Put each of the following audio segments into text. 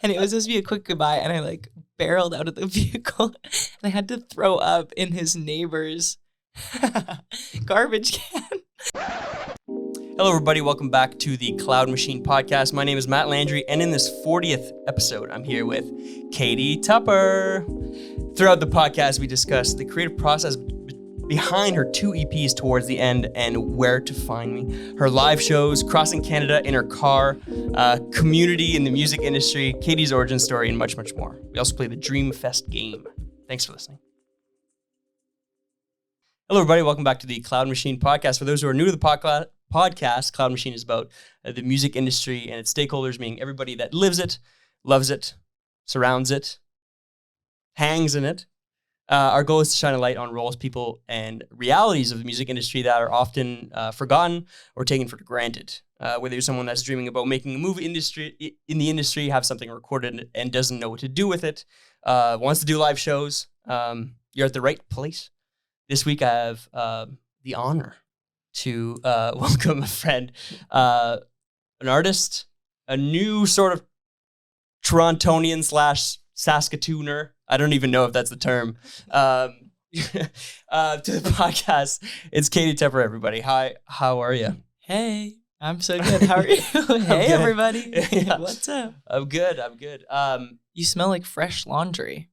And it was supposed to be a quick goodbye, and I like barreled out of the vehicle, and I had to throw up in his neighbor's garbage can. Hello, everybody. Welcome back to the Cloud Machine podcast. My name is Mat Landry, and in this 40th episode, I'm here with Katie Tupper. Throughout the podcast, we discuss the creative process behind her 2 EPs towards the end and where to find me, her live shows, crossing Canada in her car, community in the music industry, Katie's origin story, and much, much more. We also play the Dream Fest game. Thanks for listening. Hello, everybody. Welcome back to the Cloud Machine podcast. For those who are new to the podcast, Cloud Machine is about the music industry and its stakeholders, meaning everybody that lives it, loves it, surrounds it, hangs in it. Our goal is to shine a light on roles, people, and realities of the music industry that are often forgotten or taken for granted. Whether you're someone that's dreaming about making a movie in the industry, have something recorded and doesn't know what to do with it, wants to do live shows, you're at the right place. This week I have the honor to welcome a friend, an artist, a new sort of Torontonian / Saskatooner. I don't even know if that's the term. To the podcast, it's Katie Tupper, everybody. Hi, how are you? Hey, I'm so good. How are you? Hey, everybody. Yeah. What's up? I'm good. You smell like fresh laundry.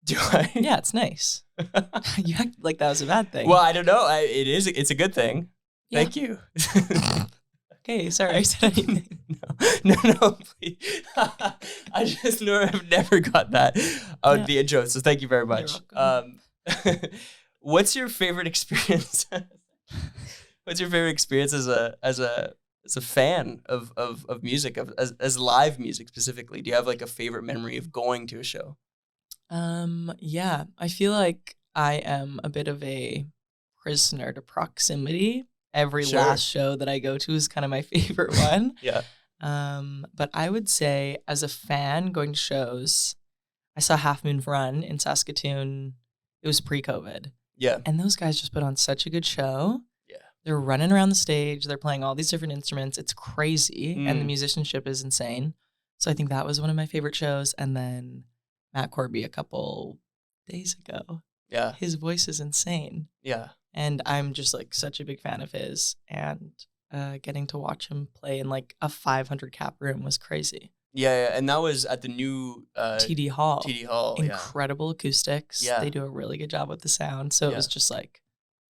Do I? Yeah, it's nice. You act like that was a bad thing. Well, I don't know. It's a good thing. Yeah. Thank you. Okay, sorry I said anything. No, please. I just know I've never got that out of the intro, so thank you very much. What's your favorite experience? What's your favorite experience as a fan of music, as live music specifically? Do you have like a favorite memory of going to a show? Yeah, I feel like I am a bit of a prisoner to proximity. Every last show that I go to is kind of my favorite one. Yeah. But I would say as a fan going to shows, I saw Half Moon Run in Saskatoon. It was pre-COVID. Yeah. And those guys just put on such a good show. Yeah. They're running around the stage. They're playing all these different instruments. It's crazy. And the musicianship is insane. So I think that was one of my favorite shows. And then Matt Corby a couple days ago. Yeah. His voice is insane. Yeah. And I'm just like such a big fan of his. And getting to watch him play in like a 500 cap room was crazy. Yeah. And that was at the new TD Hall. TD Hall. Incredible acoustics. Yeah. They do a really good job with the sound. So it was just like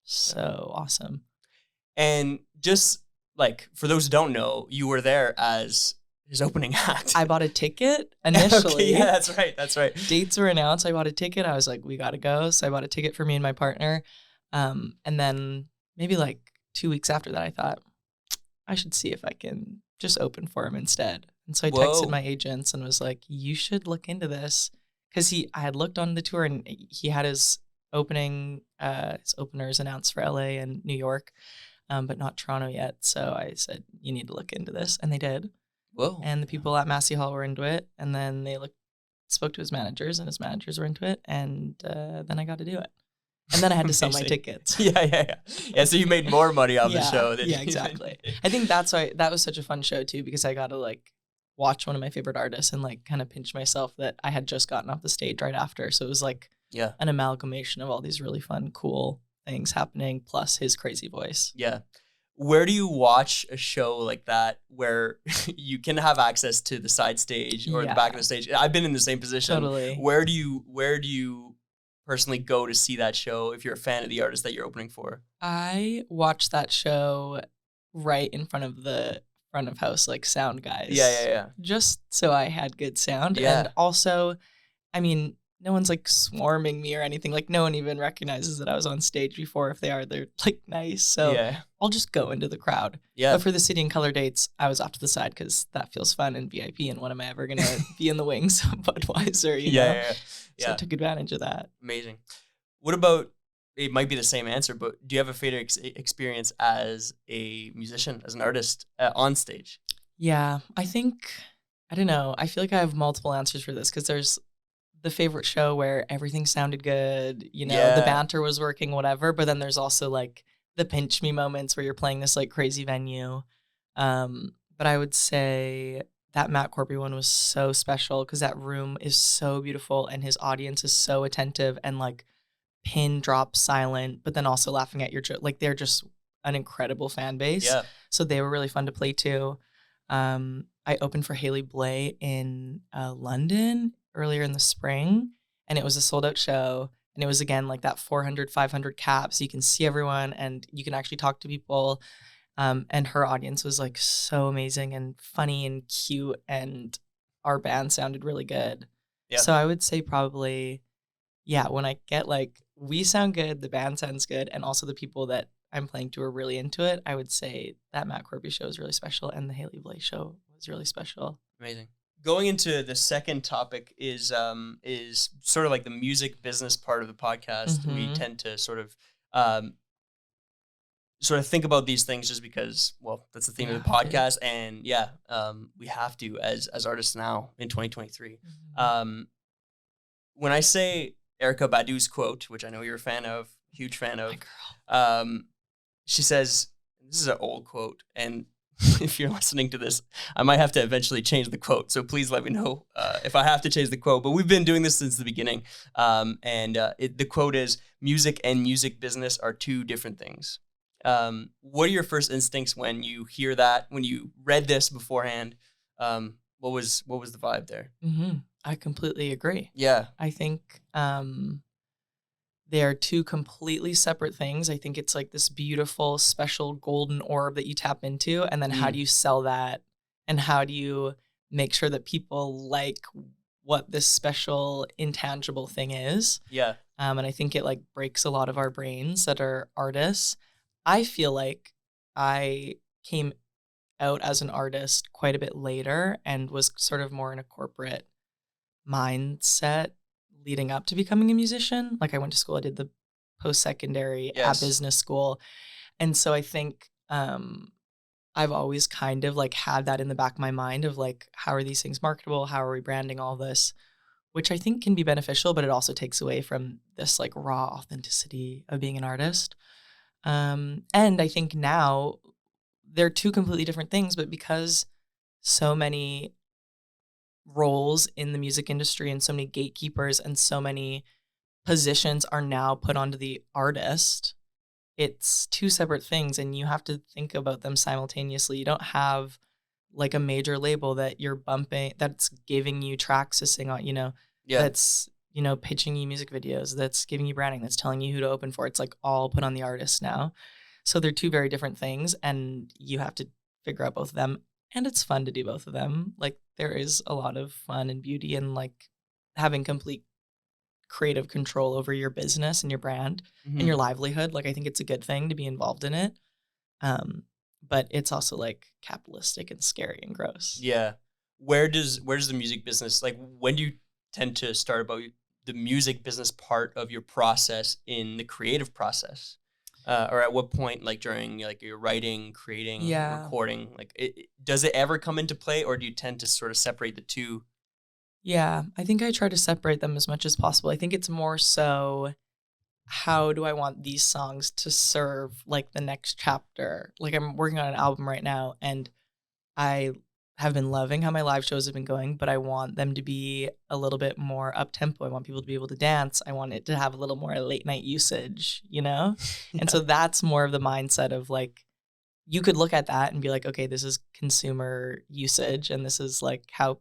so awesome. And just like for those who don't know, you were there as his opening act. I bought a ticket initially. Okay, yeah, that's right. Dates were announced. I bought a ticket. I was like, we got to go. So I bought a ticket for me and my partner. And then maybe like 2 weeks after that, I thought I should see if I can just open for him instead. And so I texted my agents and was like, you should look into this. Because I had looked on the tour and he had his openers announced for LA and New York, but not Toronto yet. So I said, you need to look into this. And they did. Whoa. And the people at Massey Hall were into it. And then they spoke to his managers, and his managers were into it. And then I got to do it. And then I had to sell my tickets. Yeah, so you made more money off the show. Yeah, exactly. I think that's why that was such a fun show too, because I got to like watch one of my favorite artists and like kind of pinch myself that I had just gotten off the stage right after. So it was like an amalgamation of all these really fun, cool things happening, plus his crazy voice. Yeah. Where do you watch a show like that where you can have access to the side stage or the back of the stage? I've been in the same position. Totally. Where do you personally go to see that show if you're a fan of the artist that you're opening for? I watched that show right in front of the front of house like sound guys. Yeah. Just so I had good sound. Yeah. And also, I mean, no one's like swarming me or anything. Like no one even recognizes that I was on stage before. If they are, they're like nice. So I'll just go into the crowd. Yeah. But for the City and Color dates, I was off to the side because that feels fun and VIP. And when am I ever going to be in the wings of Budweiser? You know? So I took advantage of that. Amazing. What about, it might be the same answer, but do you have a favorite experience as a musician, as an artist on stage? Yeah, I don't know. I feel like I have multiple answers for this because there's the favorite show where everything sounded good, you know, the banter was working, whatever. But then there's also like the pinch me moments where you're playing this like crazy venue. But I would say that Matt Corby one was so special because that room is so beautiful and his audience is so attentive and like pin drop silent, but then also laughing at your joke. Like they're just an incredible fan base. Yeah. So they were really fun to play to. I opened for Haley Blay in London earlier in the spring, and it was a sold out show. And it was, again, like that 400, 500 cap. So you can see everyone and you can actually talk to people. And her audience was like so amazing and funny and cute. And our band sounded really good. Yeah. So I would say probably, yeah, when I get like, we sound good, the band sounds good, and also the people that I'm playing to are really into it, I would say that Matt Corby show is really special and the Haley Blay show was really special. Amazing. Going into the second topic is sort of like the music business part of the podcast. Mm-hmm. We tend to sort of think about these things just because, well, that's the theme of the podcast, and we have to as artists now in 2023. Mm-hmm. When I say Erykah Badu's quote, which I know you're a fan of, huge fan of, My girl. She says, this is an old quote, and if you're listening to this, I might have to eventually change the quote. So please let me know if I have to change the quote. But we've been doing this since the beginning. The quote is, music and music business are two different things. What are your first instincts when you hear that, when you read this beforehand? What was the vibe there? Mm-hmm. I completely agree. Yeah. I think they are two completely separate things. I think it's like this beautiful, special golden orb that you tap into. And then how do you sell that? And how do you make sure that people like what this special, intangible thing is? Yeah. And I think it like breaks a lot of our brains that are artists. I feel like I came out as an artist quite a bit later and was sort of more in a corporate mindset leading up to becoming a musician. Like I went to school, I did the post-secondary at business school. And so I think I've always kind of like had that in the back of my mind of like, how are these things marketable? How are we branding all this? Which I think can be beneficial, but it also takes away from this like raw authenticity of being an artist. And I think now they're two completely different things, but because so many roles in the music industry and so many gatekeepers and so many positions are now put onto the artist, it's two separate things and you have to think about them simultaneously. You don't have like a major label that you're bumping, that's giving you tracks to sing on, that's, pitching you music videos, that's giving you branding, that's telling you who to open for. It's like all put on the artist now. So they're two very different things and you have to figure out both of them. And it's fun to do both of them. Like there is a lot of fun and beauty in like having complete creative control over your business and your brand and your livelihood. Like I think it's a good thing to be involved in it. But it's also like capitalistic and scary and gross. Yeah. Where does the music business, like when do you tend to start about the music business part of your process in the creative process? Or at what point, like during like your writing, creating, recording, like does it ever come into play, or do you tend to sort of separate the two? Yeah, I think I try to separate them as much as possible. I think it's more so, how do I want these songs to serve like the next chapter? Like I'm working on an album right now and I have been loving how my live shows have been going, but I want them to be a little bit more up tempo. I want people to be able to dance. I want it to have a little more late night usage, And so that's more of the mindset of like, you could look at that and be like, okay, this is consumer usage. And this is like, how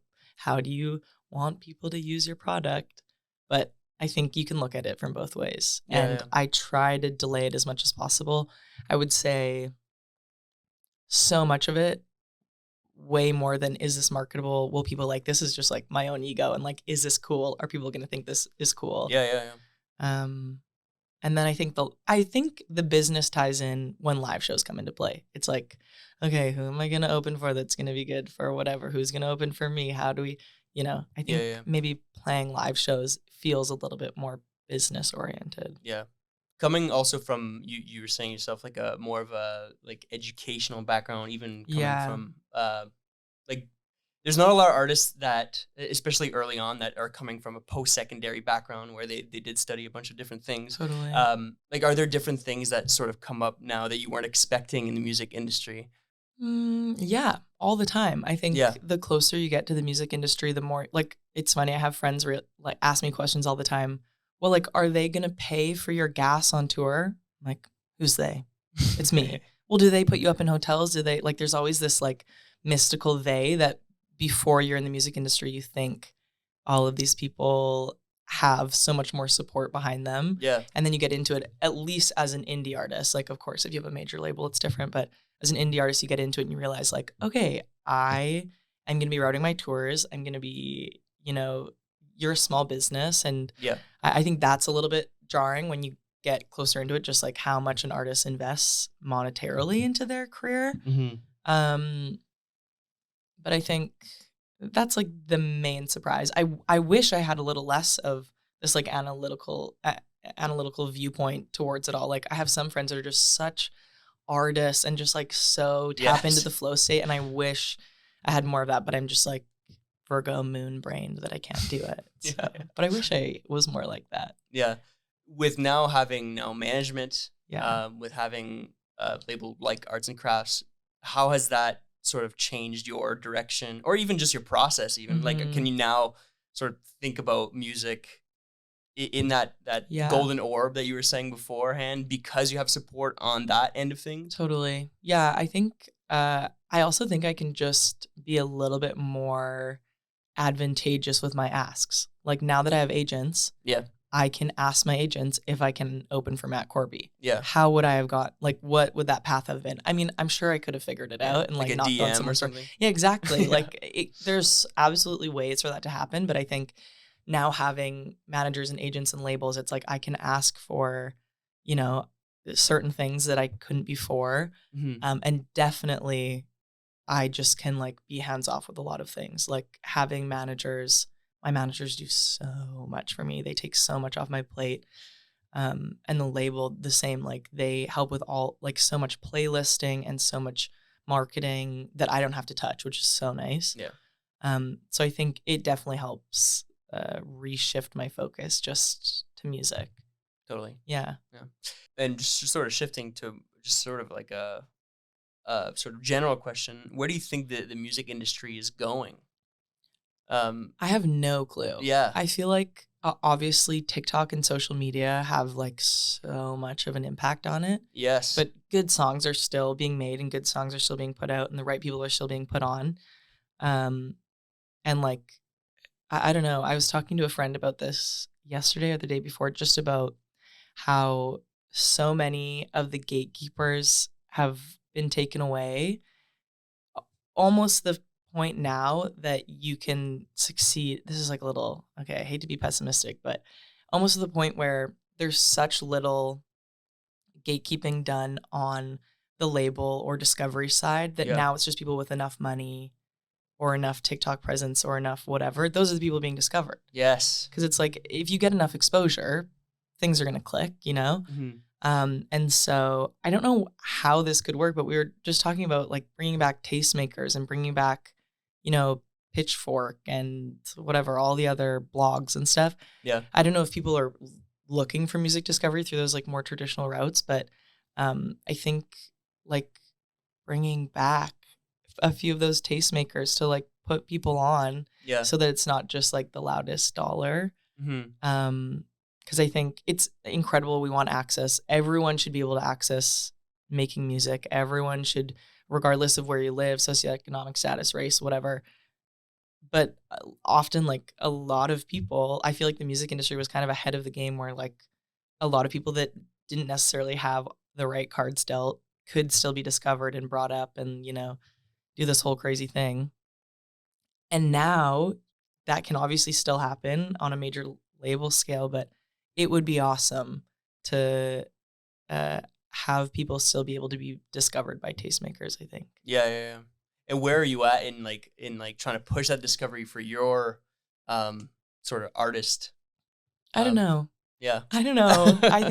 do you want people to use your product? But I think you can look at it from both ways. I try to delay it as much as possible. I would say so much of it, way more than, is this marketable? Will people like this? Is just like my own ego and like, is this cool? Are people going to think this is cool? Yeah. And then I think the business ties in when live shows come into play. It's like, okay, who am I going to open for that's going to be good for whatever? Who's going to open for me? How do we, I think maybe playing live shows feels a little bit more business oriented. Yeah. Coming also from you were saying yourself like a more of a like educational background, even coming from like there's not a lot of artists that, especially early on, that are coming from a post-secondary background where they did study a bunch of different things. Totally. Like, are there different things that sort of come up now that you weren't expecting in the music industry? Yeah, all the time. I think Yeah. the closer you get to the music industry, the more like it's funny. I have friends like ask me questions all the time. Well, like, are they gonna pay for your gas on tour? I'm like, who's they? It's me. Well, do they put you up in hotels? Do they like? There's always this like mystical they that before you're in the music industry, you think all of these people have so much more support behind them. Yeah. And then you get into it, at least as an indie artist. Like, of course, if you have a major label, it's different. But as an indie artist, you get into it and you realize, like, okay, I am going to be routing my tours. I'm going to be, you're a small business. And Yeah. I think that's a little bit jarring when you get closer into it, just like how much an artist invests monetarily into their career. Mm-hmm. But I think that's like the main surprise. I wish I had a little less of this like analytical viewpoint towards it all. Like I have some friends that are just such artists and just like so tap into the flow state, and I wish I had more of that, but I'm just like Virgo moon brained that I can't do it. So, Yeah. but I wish I was more like that. Yeah. With now having management, Yeah. with having a label like Arts and Crafts, how has that sort of changed your direction or even just your process even? Like, can you now sort of think about music in that golden orb that you were saying beforehand because you have support on that end of things? Totally. Yeah, I think I also think I can just be a little bit more advantageous with my asks. Like now that I have agents, Yeah. I can ask my agents if I can open for Matt Corby. Yeah. How would I have got, like, what would that path have been? I mean, I'm sure I could have figured it out and like a knocked DM on someone's or something. Yeah, exactly. Like there's absolutely ways for that to happen. But I think now having managers and agents and labels, it's like I can ask for, certain things that I couldn't before. Mm-hmm. And definitely I just can like be hands off with a lot of things. Like having managers, my managers do so much for me. They take so much off my plate. And the label the same, like they help with all like so much playlisting and so much marketing that I don't have to touch, which is so nice. Yeah. So I think it definitely helps reshift my focus just to music. Totally. Yeah. And just sort of shifting to just sort of like a sort of general question, where do you think the music industry is going? I have no clue. Yeah. I feel like obviously TikTok and social media have like so much of an impact on it. Yes. But good songs are still being made and good songs are still being put out and the right people are still being put on. And like, I don't know. I was talking to a friend about this yesterday or the day before, just about how so many of the gatekeepers have been taken away. Almost the point now that you can succeed. This is like a little, okay, I hate to be pessimistic, but almost to the point where there's such little gatekeeping done on the label or discovery side that now it's just people with enough money or enough TikTok presence or enough whatever. Those are the people being discovered. Yes. Because it's like, if you get enough exposure, things are going to click, Mm-hmm. And so I don't know how this could work, but we were just talking about like bringing back tastemakers and bringing back, Pitchfork and whatever, all the other blogs and stuff. Yeah. I don't know if people are looking for music discovery through those like more traditional routes, but I think like bringing back a few of those tastemakers to like put people on so that it's not just like the loudest dollar. Mm-hmm. Because I think it's incredible. We want access. Everyone should be able to access making music. Everyone should, regardless of where you live, socioeconomic status, race, whatever. But often, like a lot of people, I feel like the music industry was kind of ahead of the game where like a lot of people that didn't necessarily have the right cards dealt could still be discovered and brought up and, do this whole crazy thing. And now that can obviously still happen on a major label scale, but it would be awesome to have people still be able to be discovered by tastemakers, I think. Yeah. And where are you at in trying to push that discovery for your sort of artist? I don't know. Yeah. I don't know. I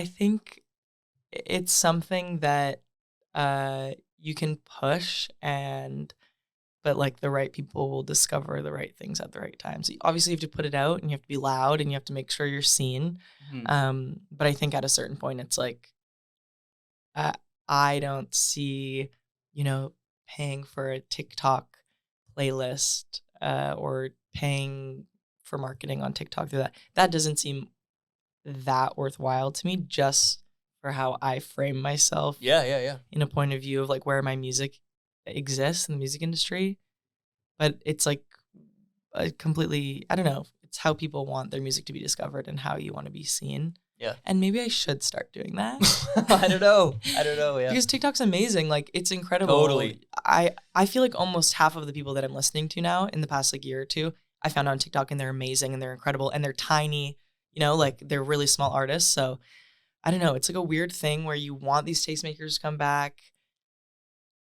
think it's something that you can push but like the right people will discover the right things at the right times. Obviously, you have to put it out and you have to be loud and you have to make sure you're seen. Mm-hmm. But I think at a certain point, it's like, I don't see, paying for a TikTok playlist or paying for marketing on TikTok through that. That doesn't seem that worthwhile to me, just for how I frame myself Yeah. in a point of view of like where my music exists in the music industry. But it's like a completely, I don't know, it's how people want their music to be discovered and how you want to be seen. Yeah. And maybe I should start doing that. I don't know. Yeah. Because TikTok's amazing. Like, it's incredible. Totally. I feel like almost half of the people that I'm listening to now in the past like year or two, I found on TikTok, and they're amazing and they're incredible and they're tiny, like they're really small artists. So I don't know. It's like a weird thing where you want these tastemakers to come back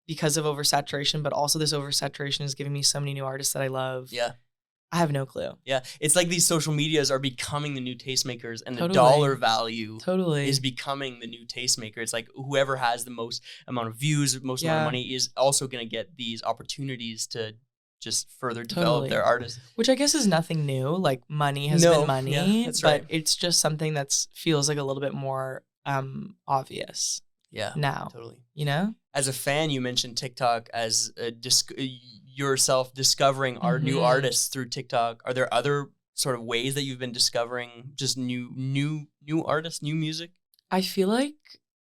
because of oversaturation, but also this oversaturation is giving me so many new artists that I love. Yeah. I have no clue. Yeah. It's like these social medias are becoming the new tastemakers, and the Totally. dollar value Totally is becoming the new tastemaker. It's like whoever has the most amount of views, most amount of money is also going to get these opportunities to just further develop their artist. Which I guess is nothing new. Like, money has been money, yeah, that's right. But it's just something that feels like a little bit more obvious. Yeah. Now. Totally. As a fan, you mentioned TikTok as yourself discovering our new artists through TikTok. Are there other sort of ways that you've been discovering just new artists, new music? I feel like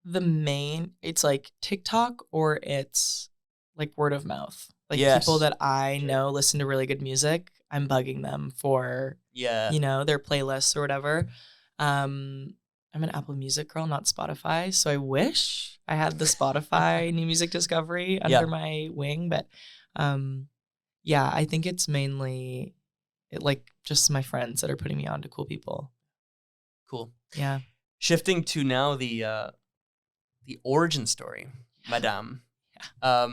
it's like TikTok, or it's like word of mouth. Like, people that I know listen to really good music, I'm bugging them for their playlists or whatever. I'm an Apple Music girl, not Spotify. So I wish I had the Spotify new music discovery under my wing. But I think it's mainly just my friends that are putting me on to cool people. Cool. Yeah. Shifting to now the origin story, Madame. Yeah.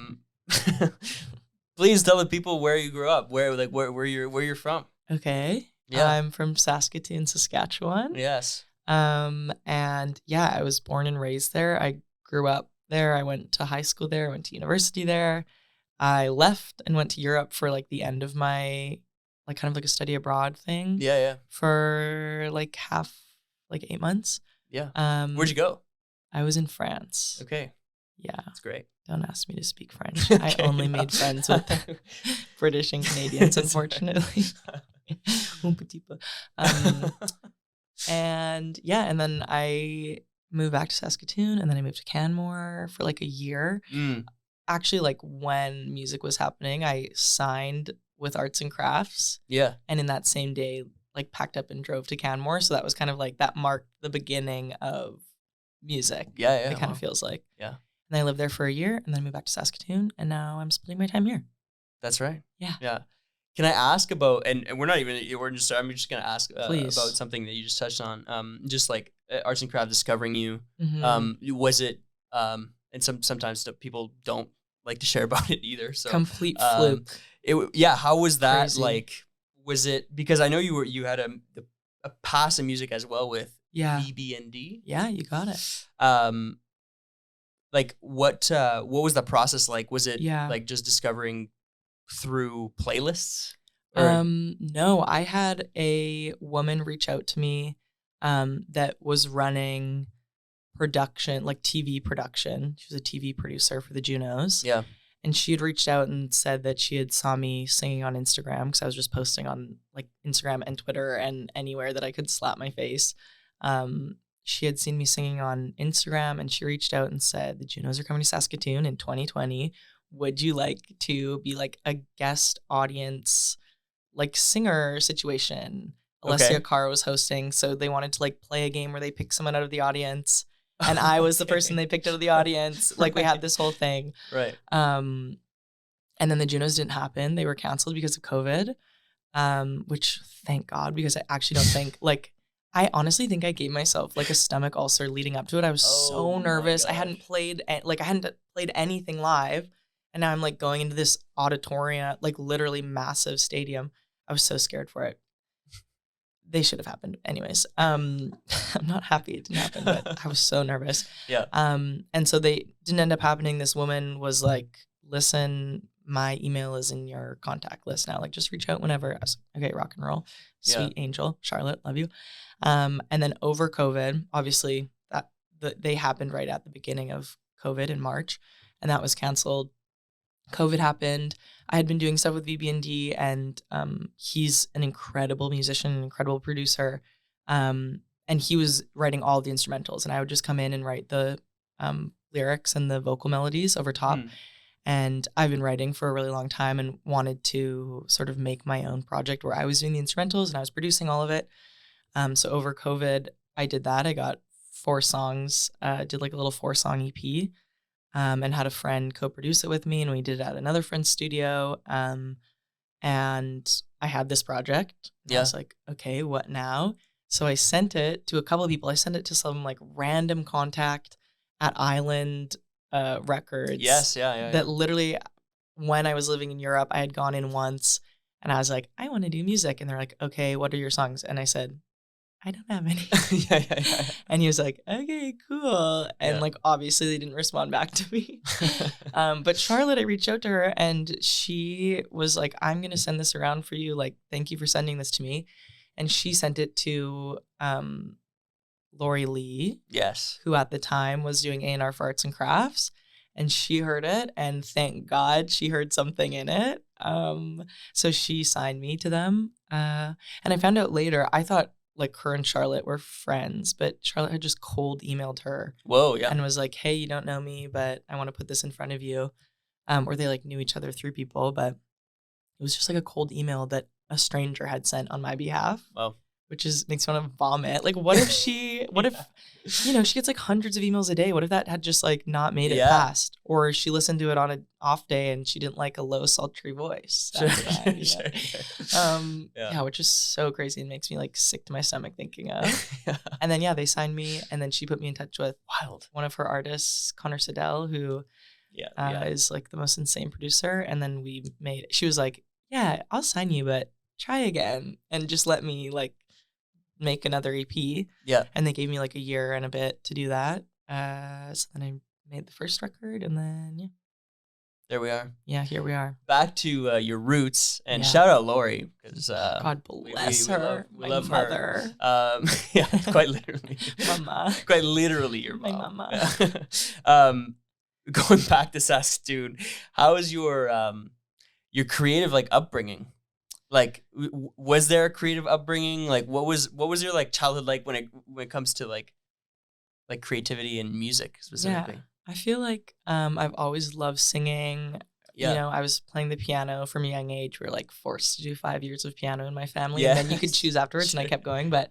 Please tell the people where you grew up, where you're from. Okay. Yeah. I'm from Saskatoon, Saskatchewan. Yes. And yeah, I was born and raised there. I grew up there. I went to high school there. I went to university there. I left and went to Europe for like the end of my kind of like a study abroad thing. Yeah. For like 8 months. Yeah. Where'd you go? I was in France. Okay. Yeah. That's great. Don't ask me to speak French. I only made friends with British and Canadians, unfortunately. Un petit peu. And then I moved back to Saskatoon, and then I moved to Canmore for like a year. Actually, like when music was happening, I signed with Arts and Crafts. Yeah. And in that same day, like packed up and drove to Canmore. So that was kind of like, that marked the beginning of music. Yeah. It kind of feels like. Yeah. And then I lived there for a year, and then I moved back to Saskatoon, and now I'm splitting my time here. That's right. Yeah. Yeah. Can I ask about, and I'm just going to ask about something that you just touched on, just like Arts and Crafts discovering you. Was it, and sometimes people don't like to share about it either. So complete fluke. How was that? Crazy. Like, was it, because I know you had a pass in music as well with BB&D. Yeah, you got it. Like what was the process like? Was it like just discovering through playlists? No, I had a woman reach out to me that was running production, like TV production. She was a TV producer for the Junos. Yeah. And she had reached out and said that she had saw me singing on Instagram, because I was just posting on like Instagram and Twitter and anywhere that I could slap my face. She had seen me singing on Instagram, and she reached out and said, the Junos are coming to Saskatoon in 2020. Would you like to be like a guest audience, like singer situation? Alessia Cara was hosting, so they wanted to like play a game where they pick someone out of the audience, and I was the person they picked out of the audience. Like, we had this whole thing. Right. And then the Junos didn't happen. They were canceled because of COVID, which thank God, because I actually don't think I honestly think I gave myself like a stomach ulcer leading up to it. I was so nervous. I hadn't played anything live. And now I'm like going into this auditorium, like literally massive stadium. I was so scared for it. They should have happened. Anyways, I'm not happy it didn't happen, but I was so nervous. Yeah. And so they didn't end up happening. This woman was like, listen, my email is in your contact list now. Like, just reach out whenever. I was like, okay, rock and roll. Sweet angel. Charlotte, love you. And then over COVID, obviously they happened right at the beginning of COVID in March, and that was canceled. COVID happened. I had been doing stuff with VB&D, and he's an incredible musician, an incredible producer. And he was writing all the instrumentals, and I would just come in and write the lyrics and the vocal melodies over top. And I've been writing for a really long time and wanted to sort of make my own project where I was doing the instrumentals and I was producing all of it. So over COVID, I did that. I got 4 songs, did like a little 4-song EP, and had a friend co-produce it with me. And we did it at another friend's studio. And I had this project. I was like, okay, what now? So I sent it to a couple of people. I sent it to some like random contact at Island Records. That literally, when I was living in Europe, I had gone in once and I was like, I want to do music. And they're like, okay, what are your songs? And I said, I don't have any. And he was like, okay, cool. And like, obviously they didn't respond back to me. But Charlotte, I reached out to her and she was like, I'm going to send this around for you. Like, thank you for sending this to me. And she sent it to Lori Lee. Yes. Who at the time was doing A&R for Arts and Crafts. And she heard it. And thank God she heard something in it. So she signed me to them. And I found out later, I thought like her and Charlotte were friends, but Charlotte had just cold emailed her. Whoa, yeah. And was like, hey, you don't know me, but I want to put this in front of you. Or they like knew each other through people, but it was just like a cold email that a stranger had sent on my behalf. Wow. Which makes me want to vomit. Like, what if she gets like hundreds of emails a day. What if that had just like not made it past? Or she listened to it on an off day and she didn't like a low sultry voice. Which is so crazy and makes me like sick to my stomach thinking of. And then, they signed me and then she put me in touch with one of her artists, Connor Siddell, who is like the most insane producer. And then she was like, yeah, I'll sign you, but try again and just let me like make another EP. Yeah. And they gave me like a year and a bit to do that. So then I made the first record and then, there we are. Yeah, here we are. Back to your roots and shout out Lori because God bless her. We love mother. Her. Quite literally. Mama. Quite literally your mom. My mama. Going back to Saskatoon, how is your creative like upbringing? Like, was there a creative upbringing? Like, what was your like childhood like when it comes to like creativity and music specifically? Yeah, I feel like I've always loved singing. Yeah. You know, I was playing the piano from a young age. We were like forced to do 5 years of piano in my family, and then you could choose afterwards. And I kept going, but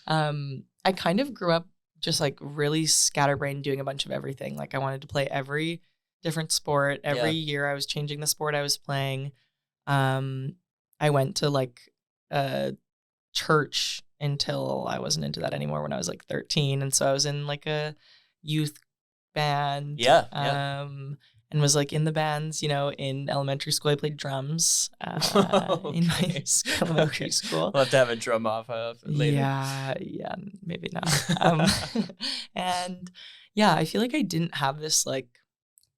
I kind of grew up just like really scatterbrained, doing a bunch of everything. Like I wanted to play every different sport. Every year I was changing the sport I was playing. I went to like a church until I wasn't into that anymore when I was like 13. And so I was in like a youth band. And was like in the bands, in elementary school. I played drums in my elementary school. We'll have to have a drum off later. Yeah, maybe not. And I feel like I didn't have this like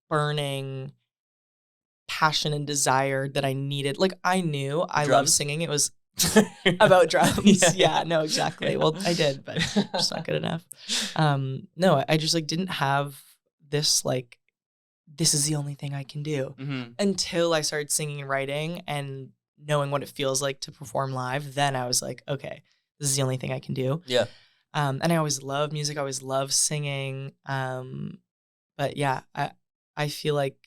burning passion and desire that I needed. Like I knew I loved singing. It was about drums. No, exactly. Well, I did, but it's not good enough. No, I just like didn't have this like, this is the only thing I can do until I started singing and writing and knowing what it feels like to perform live. Then I was like, okay, this is the only thing I can do. Yeah. And I always loved music. I always loved singing. But I feel like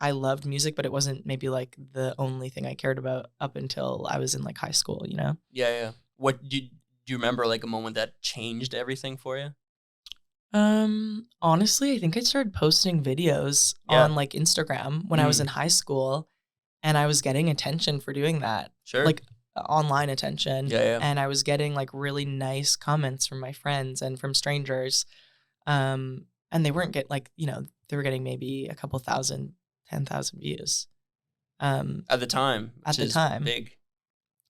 I loved music, but it wasn't maybe like the only thing I cared about up until I was in like high school, Yeah. What do you remember like a moment that changed everything for you? Honestly, I think I started posting videos on like Instagram when I was in high school, and I was getting attention for doing that. Sure. Like online attention. Yeah. And I was getting like really nice comments from my friends and from strangers. And they weren't they were getting maybe a couple thousand, 10,000 views. At the time. Big.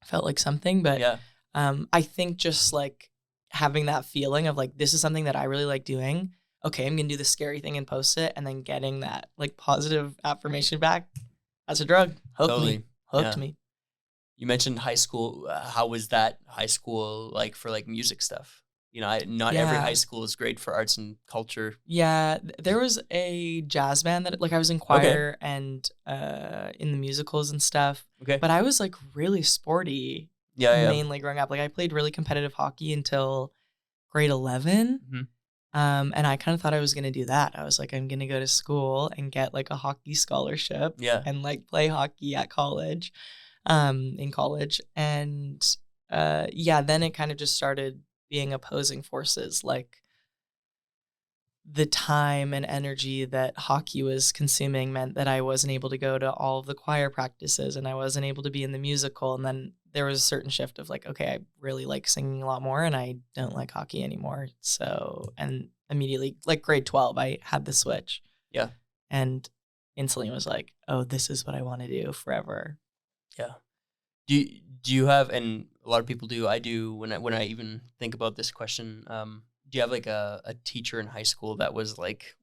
Felt like something, but I think just like having that feeling of like, this is something that I really like doing. Okay, I'm going to do the scary thing and post it. And then getting that like positive affirmation back. That's a drug. Hooked me. You mentioned high school. How was that high school like for like music stuff? not every high school is great for arts and culture. Yeah, there was a jazz band that like I was in choir and in the musicals and stuff. Okay. But I was like really sporty mainly growing up. Like I played really competitive hockey until grade 11. Mm-hmm. And I kind of thought I was going to do that. I was like, I'm going to go to school and get like a hockey scholarship and like play hockey at college, in college. And then it kind of just started being opposing forces. Like the time and energy that hockey was consuming meant that I wasn't able to go to all of the choir practices and I wasn't able to be in the musical. And then there was a certain shift of like, okay, I really like singing a lot more and I don't like hockey anymore. So, and immediately like grade 12, I had the switch. Yeah. And instantly was like, oh, this is what I want to do forever. Yeah. Do you have, and a lot of people do, I do when I even think about this question, do you have like a teacher in high school that was like,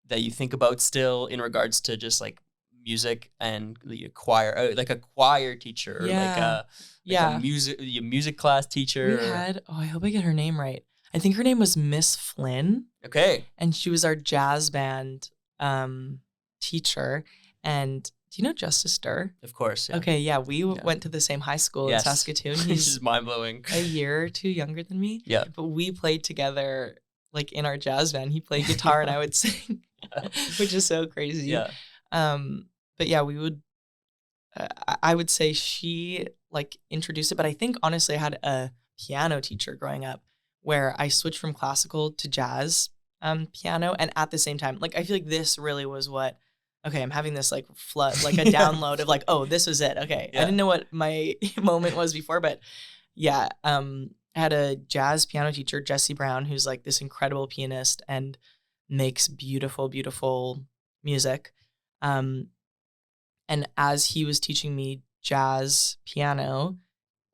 that you think about still in regards to just like music and the choir, like a choir teacher or a music class teacher? We had, I hope I get her name right. I think her name was Miss Flynn. Okay. And she was our jazz band teacher. And do you know Justice Durr? Of course. Yeah. Okay, yeah. We went to the same high school in Saskatoon. He's just mind-blowing. A year or two younger than me. Yeah. But we played together like in our jazz band. He played guitar and I would sing, which is so crazy. Yeah. But yeah, we would, I would say she like introduced it. But I think honestly I had a piano teacher growing up where I switched from classical to jazz piano. And at the same time, like I feel like this really was what, okay, I'm having this like flood, like a download of like, oh, this was it. Okay. I didn't know what my moment was before, but yeah. I had a jazz piano teacher, Jesse Brown, who's like this incredible pianist and makes beautiful, beautiful music. And as he was teaching me jazz piano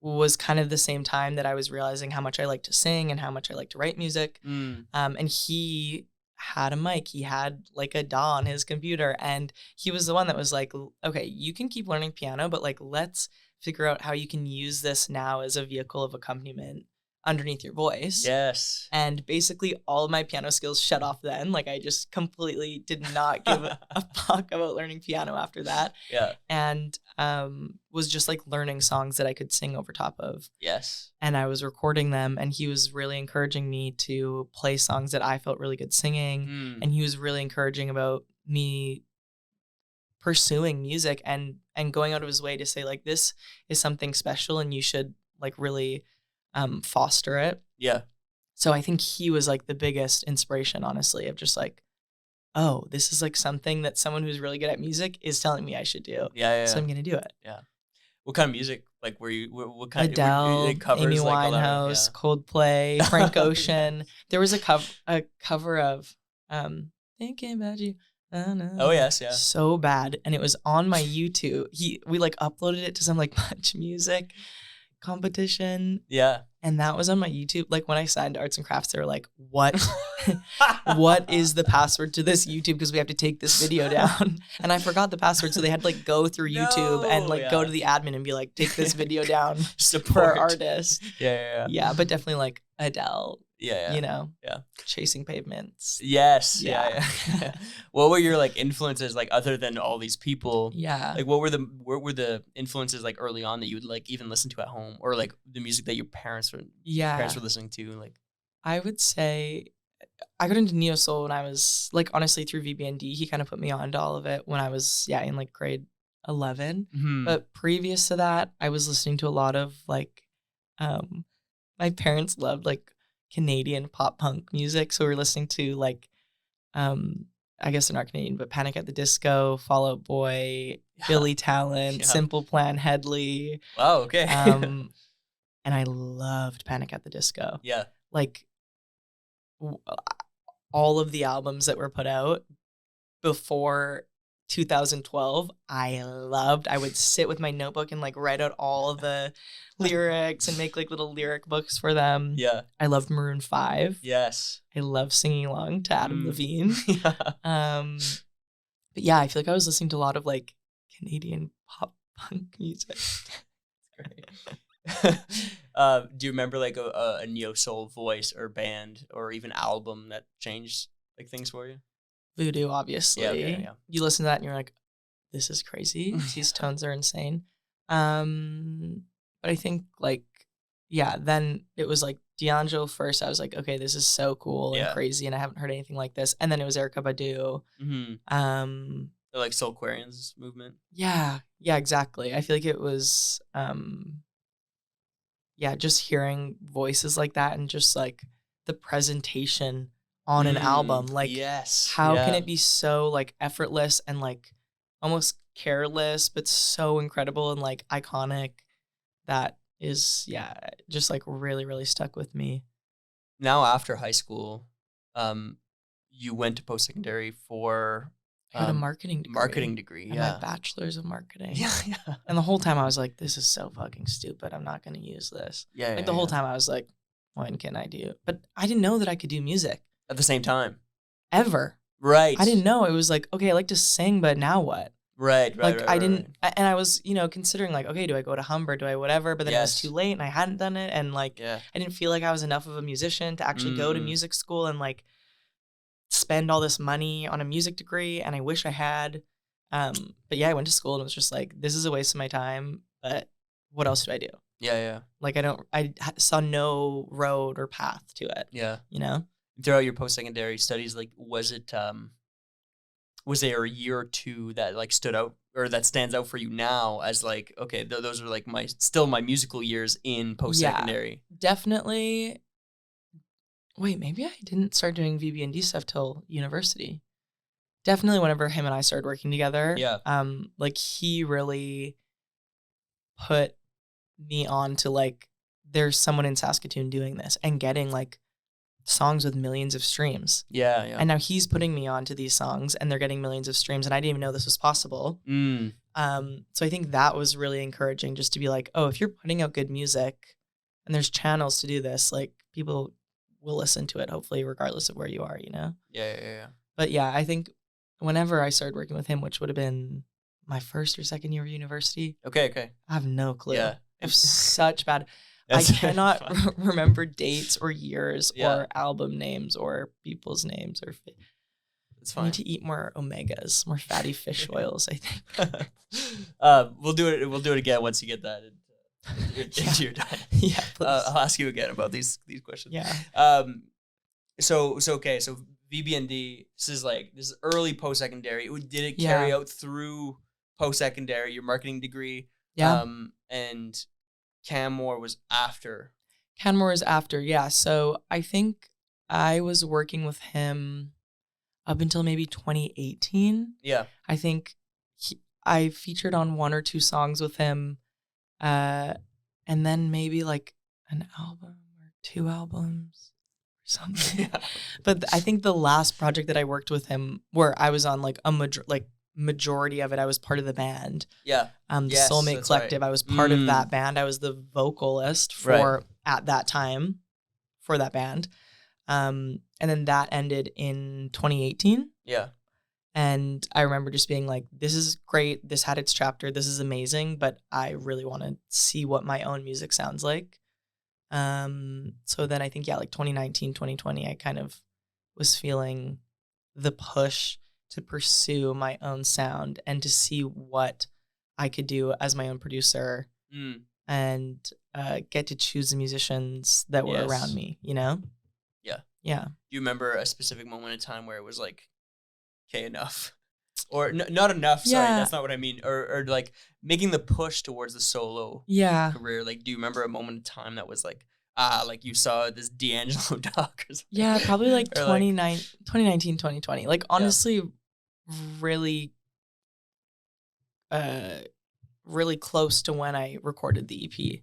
was kind of the same time that I was realizing how much I like to sing and how much I like to write music. And he had a mic. He had like a DAW on his computer. And he was the one that was like, okay, you can keep learning piano, but like, let's figure out how you can use this now as a vehicle of accompaniment underneath your voice. Yes. And basically all of my piano skills shut off then. Like I just completely did not give a fuck about learning piano after that. Yeah. And was just like learning songs that I could sing over top of. Yes. And I was recording them and he was really encouraging me to play songs that I felt really good singing. And he was really encouraging about me pursuing music and going out of his way to say like, this is something special and you should like really foster it. Yeah. So I think he was like the biggest inspiration, honestly, of just like, oh, this is like something that someone who's really good at music is telling me I should do. Yeah. So I'm going to do it. Yeah. What kind of music? Like, what kind Adele, of covers, Amy like, Winehouse, Coldplay, Frank Ocean. There was a cover of Thinking About You. Oh, yes. Yeah. So bad. And it was on my YouTube. We like uploaded it to some like Much Music competition. Yeah. And that was on my YouTube. Like when I signed Arts and Crafts, they were like, what is the password to this YouTube? Because we have to take this video down. And I forgot the password. So they had to like go through YouTube and like go to the admin and be like, take this video down for our artist. Yeah. Yeah. But definitely like Adele. Yeah. You know? Yeah. Chasing Pavements. Yes. Yeah. What were your like influences like other than all these people? Yeah. Like what were the influences like early on that you would like even listen to at home or like the music that your parents were listening to? Like I would say I got into neo soul when I was like honestly through VBND. He kind of put me on to all of it when I was in like grade 11. But previous to that, I was listening to a lot of like my parents loved like Canadian pop punk music, so we were listening to like I guess they're not Canadian, but Panic at the Disco, Fall Out Boy, Billy Talent, Simple Plan, Headley. Wow, okay. And I loved Panic at the Disco. Yeah. Like all of the albums that were put out before 2012, I loved. I would sit with my notebook and like write out all of the lyrics and make like little lyric books for them. Yeah. I loved Maroon 5. Yes. I love singing along to Adam Levine. But yeah, I feel like I was listening to a lot of like Canadian pop punk music. Great. Do you remember like a neo soul voice or band or even album that changed like things for you? Voodoo, obviously. Yeah, okay, yeah. You listen to that and you're like, this is crazy. These tones are insane. But I think like, yeah, then it was like D'Angelo first. I was like, okay, this is so cool and crazy, and I haven't heard anything like this. And then it was Erykah Badu. The, like Soulquarians movement. Yeah, exactly. I feel like it was, just hearing voices like that and just like the presentation on an album. Like, how can it be so like effortless and like almost careless, but so incredible and like iconic? That is, just like really, really stuck with me. Now after high school, you went to post-secondary for I had a marketing degree. And my bachelor's of marketing. Yeah. And the whole time I was like, this is so fucking stupid. I'm not going to use this. The whole time I was like, when can I do? But I didn't know that I could do music. At the same time. Ever. Right. I didn't know. It was like, okay, I like to sing, but now what? Right. I didn't, and I was, considering like, okay, do I go to Humber? Do I whatever? But then it was too late and I hadn't done it. And like, I didn't feel like I was enough of a musician to actually go to music school and like spend all this money on a music degree. And I wish I had. But I went to school and it was just like, this is a waste of my time. But what else do I do? Yeah. Like, I saw no road or path to it. Yeah. Throughout your post-secondary studies, like, was there a year or two that like stood out or that stands out for you now as like, okay, those are like my musical years in post-secondary? Yeah, definitely. Wait, maybe I didn't start doing VB&D stuff till university. Definitely whenever him and I started working together. Yeah. Like he really put me on to like, there's someone in Saskatoon doing this and getting like songs with millions of streams. Yeah. And now he's putting me on to these songs and they're getting millions of streams and I didn't even know this was possible. So I think that was really encouraging just to be like, oh, if you're putting out good music and there's channels to do this, like people will listen to it, hopefully, regardless of where you are, Yeah. But I think whenever I started working with him, which would have been my first or second year of university. Okay. I have no clue. Yeah. I have such bad... I cannot remember dates or years or album names or people's names or. It's fine. I need to eat more omegas, more fatty fish oils. I think. We'll do it. We'll do it again once you get that into your diet. Yeah, please. I'll ask you again about these questions. Yeah. So okay. So VB&D. This is early post secondary. Did it carry out through post secondary? Your marketing degree. Yeah. And Canmore was after. Canmore is after, yeah. So I think I was working with him up until maybe 2018. Yeah. I think I featured on 1 or 2 songs with him, and then maybe like an album or 2 albums or something. Yeah. But I think the last project that I worked with him, where I was on like majority of it, I was part of the band. Yeah. The Soulmate Collective. Right. I was part of that band. I was the vocalist for at that time for that band. And then that ended in 2018. Yeah. And I remember just being like, this is great. This had its chapter. This is amazing. But I really want to see what my own music sounds like. So then I think, like 2019, 2020, I kind of was feeling the push to pursue my own sound and to see what I could do as my own producer and get to choose the musicians that were around me, Yeah. Do you remember a specific moment in time where it was like, okay, enough? Or not enough, sorry, that's not what I mean. Or like making the push towards the solo career. Like, do you remember a moment in time that was like, like you saw this D'Angelo doc or something? Yeah, probably like 2019, 2020. Like, honestly, really really close to when I recorded the EP.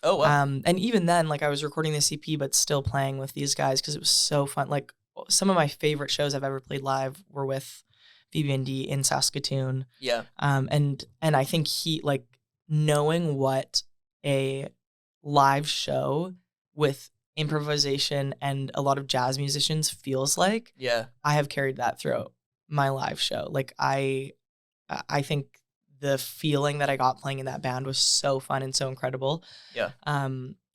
Oh, wow. And even then, like, I was recording this EP, but still playing with these guys because it was so fun. Like, some of my favorite shows I've ever played live were with VB&D in Saskatoon. Yeah. And I think like, knowing what a live show with improvisation and a lot of jazz musicians feels like. Yeah. I have carried that throughout my live show. Like, I think the feeling that I got playing in that band was so fun and so incredible. Yeah.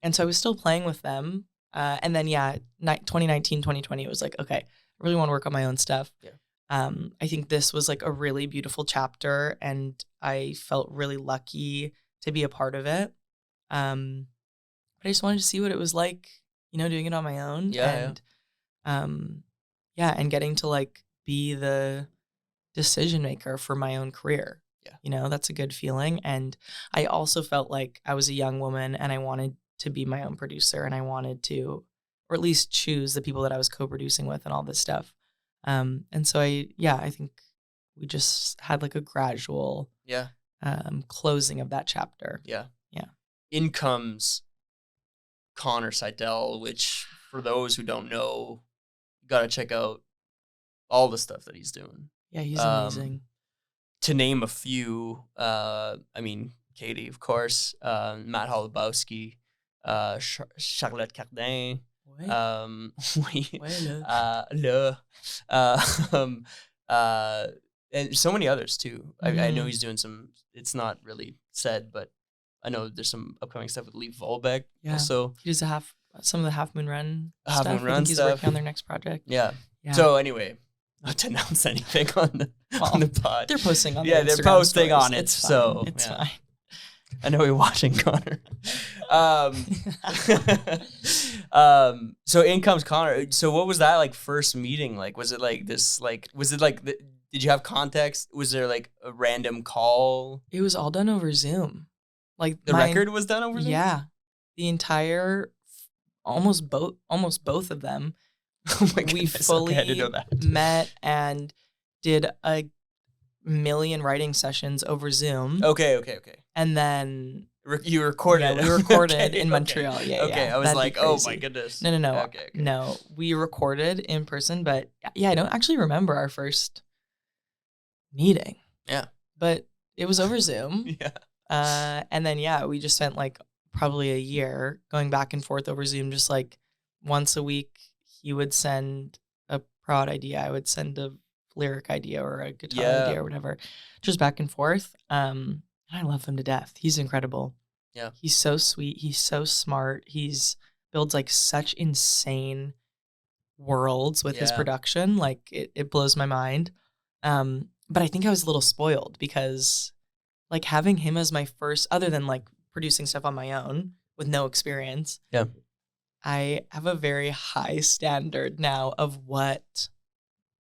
And so I was still playing with them. And then, 2019, 2020, it was like, okay, I really want to work on my own stuff. Yeah. I think this was like a really beautiful chapter, and I felt really lucky to be a part of it. But I just wanted to see what it was like, doing it on my own. And and getting to like be the decision maker for my own career. Yeah. That's a good feeling. And I also felt like I was a young woman and I wanted to be my own producer, and I wanted to, or at least choose the people that I was co-producing with and all this stuff. And so I think we just had like a gradual closing of that chapter. Yeah. Yeah. In comes Connor Seidel, which for those who don't know, you got to check out all the stuff that he's doing. Yeah, he's amazing. To name a few, Katie, of course, Matt Holubowski, Charlotte Cardin, and so many others too. I know he's doing some. It's not really said, but I know there's some upcoming stuff with Lee Volbeck. Yeah, also he does some of the Half Moon Run stuff. I think he's working on their next project. Yeah. So anyway, not to announce anything on the pod. They're posting on. Yeah, they're posting stories. on it. It's fine. So it's fine. I know you're watching, Connor. So in comes Connor. So what was that like first meeting? Like, was it like this? Like, was it like? Did you have context? Was there like a random call? It was all done over Zoom. Like the record was done over Zoom. Yeah, the entire, almost both of them. Oh my goodness. We fully I didn't know that. met and did a million writing sessions over Zoom. Okay. And then you recorded. Yeah, we recorded in Montreal. Yeah. Okay, I was like, oh my goodness. No. Okay. No, we recorded in person, but I don't actually remember our first meeting. Yeah. But it was over Zoom. Yeah. And then we just spent like probably a year going back and forth over Zoom, just like once a week. He would send a prod idea, I would send a lyric idea or a guitar idea or whatever, just back and forth. And I love him to death. He's incredible. Yeah. He's so sweet. He's so smart. He's builds like such insane worlds with his production. Like it blows my mind. But I think I was a little spoiled because like having him as my first, other than like producing stuff on my own with no experience. Yeah. I have a very high standard now of what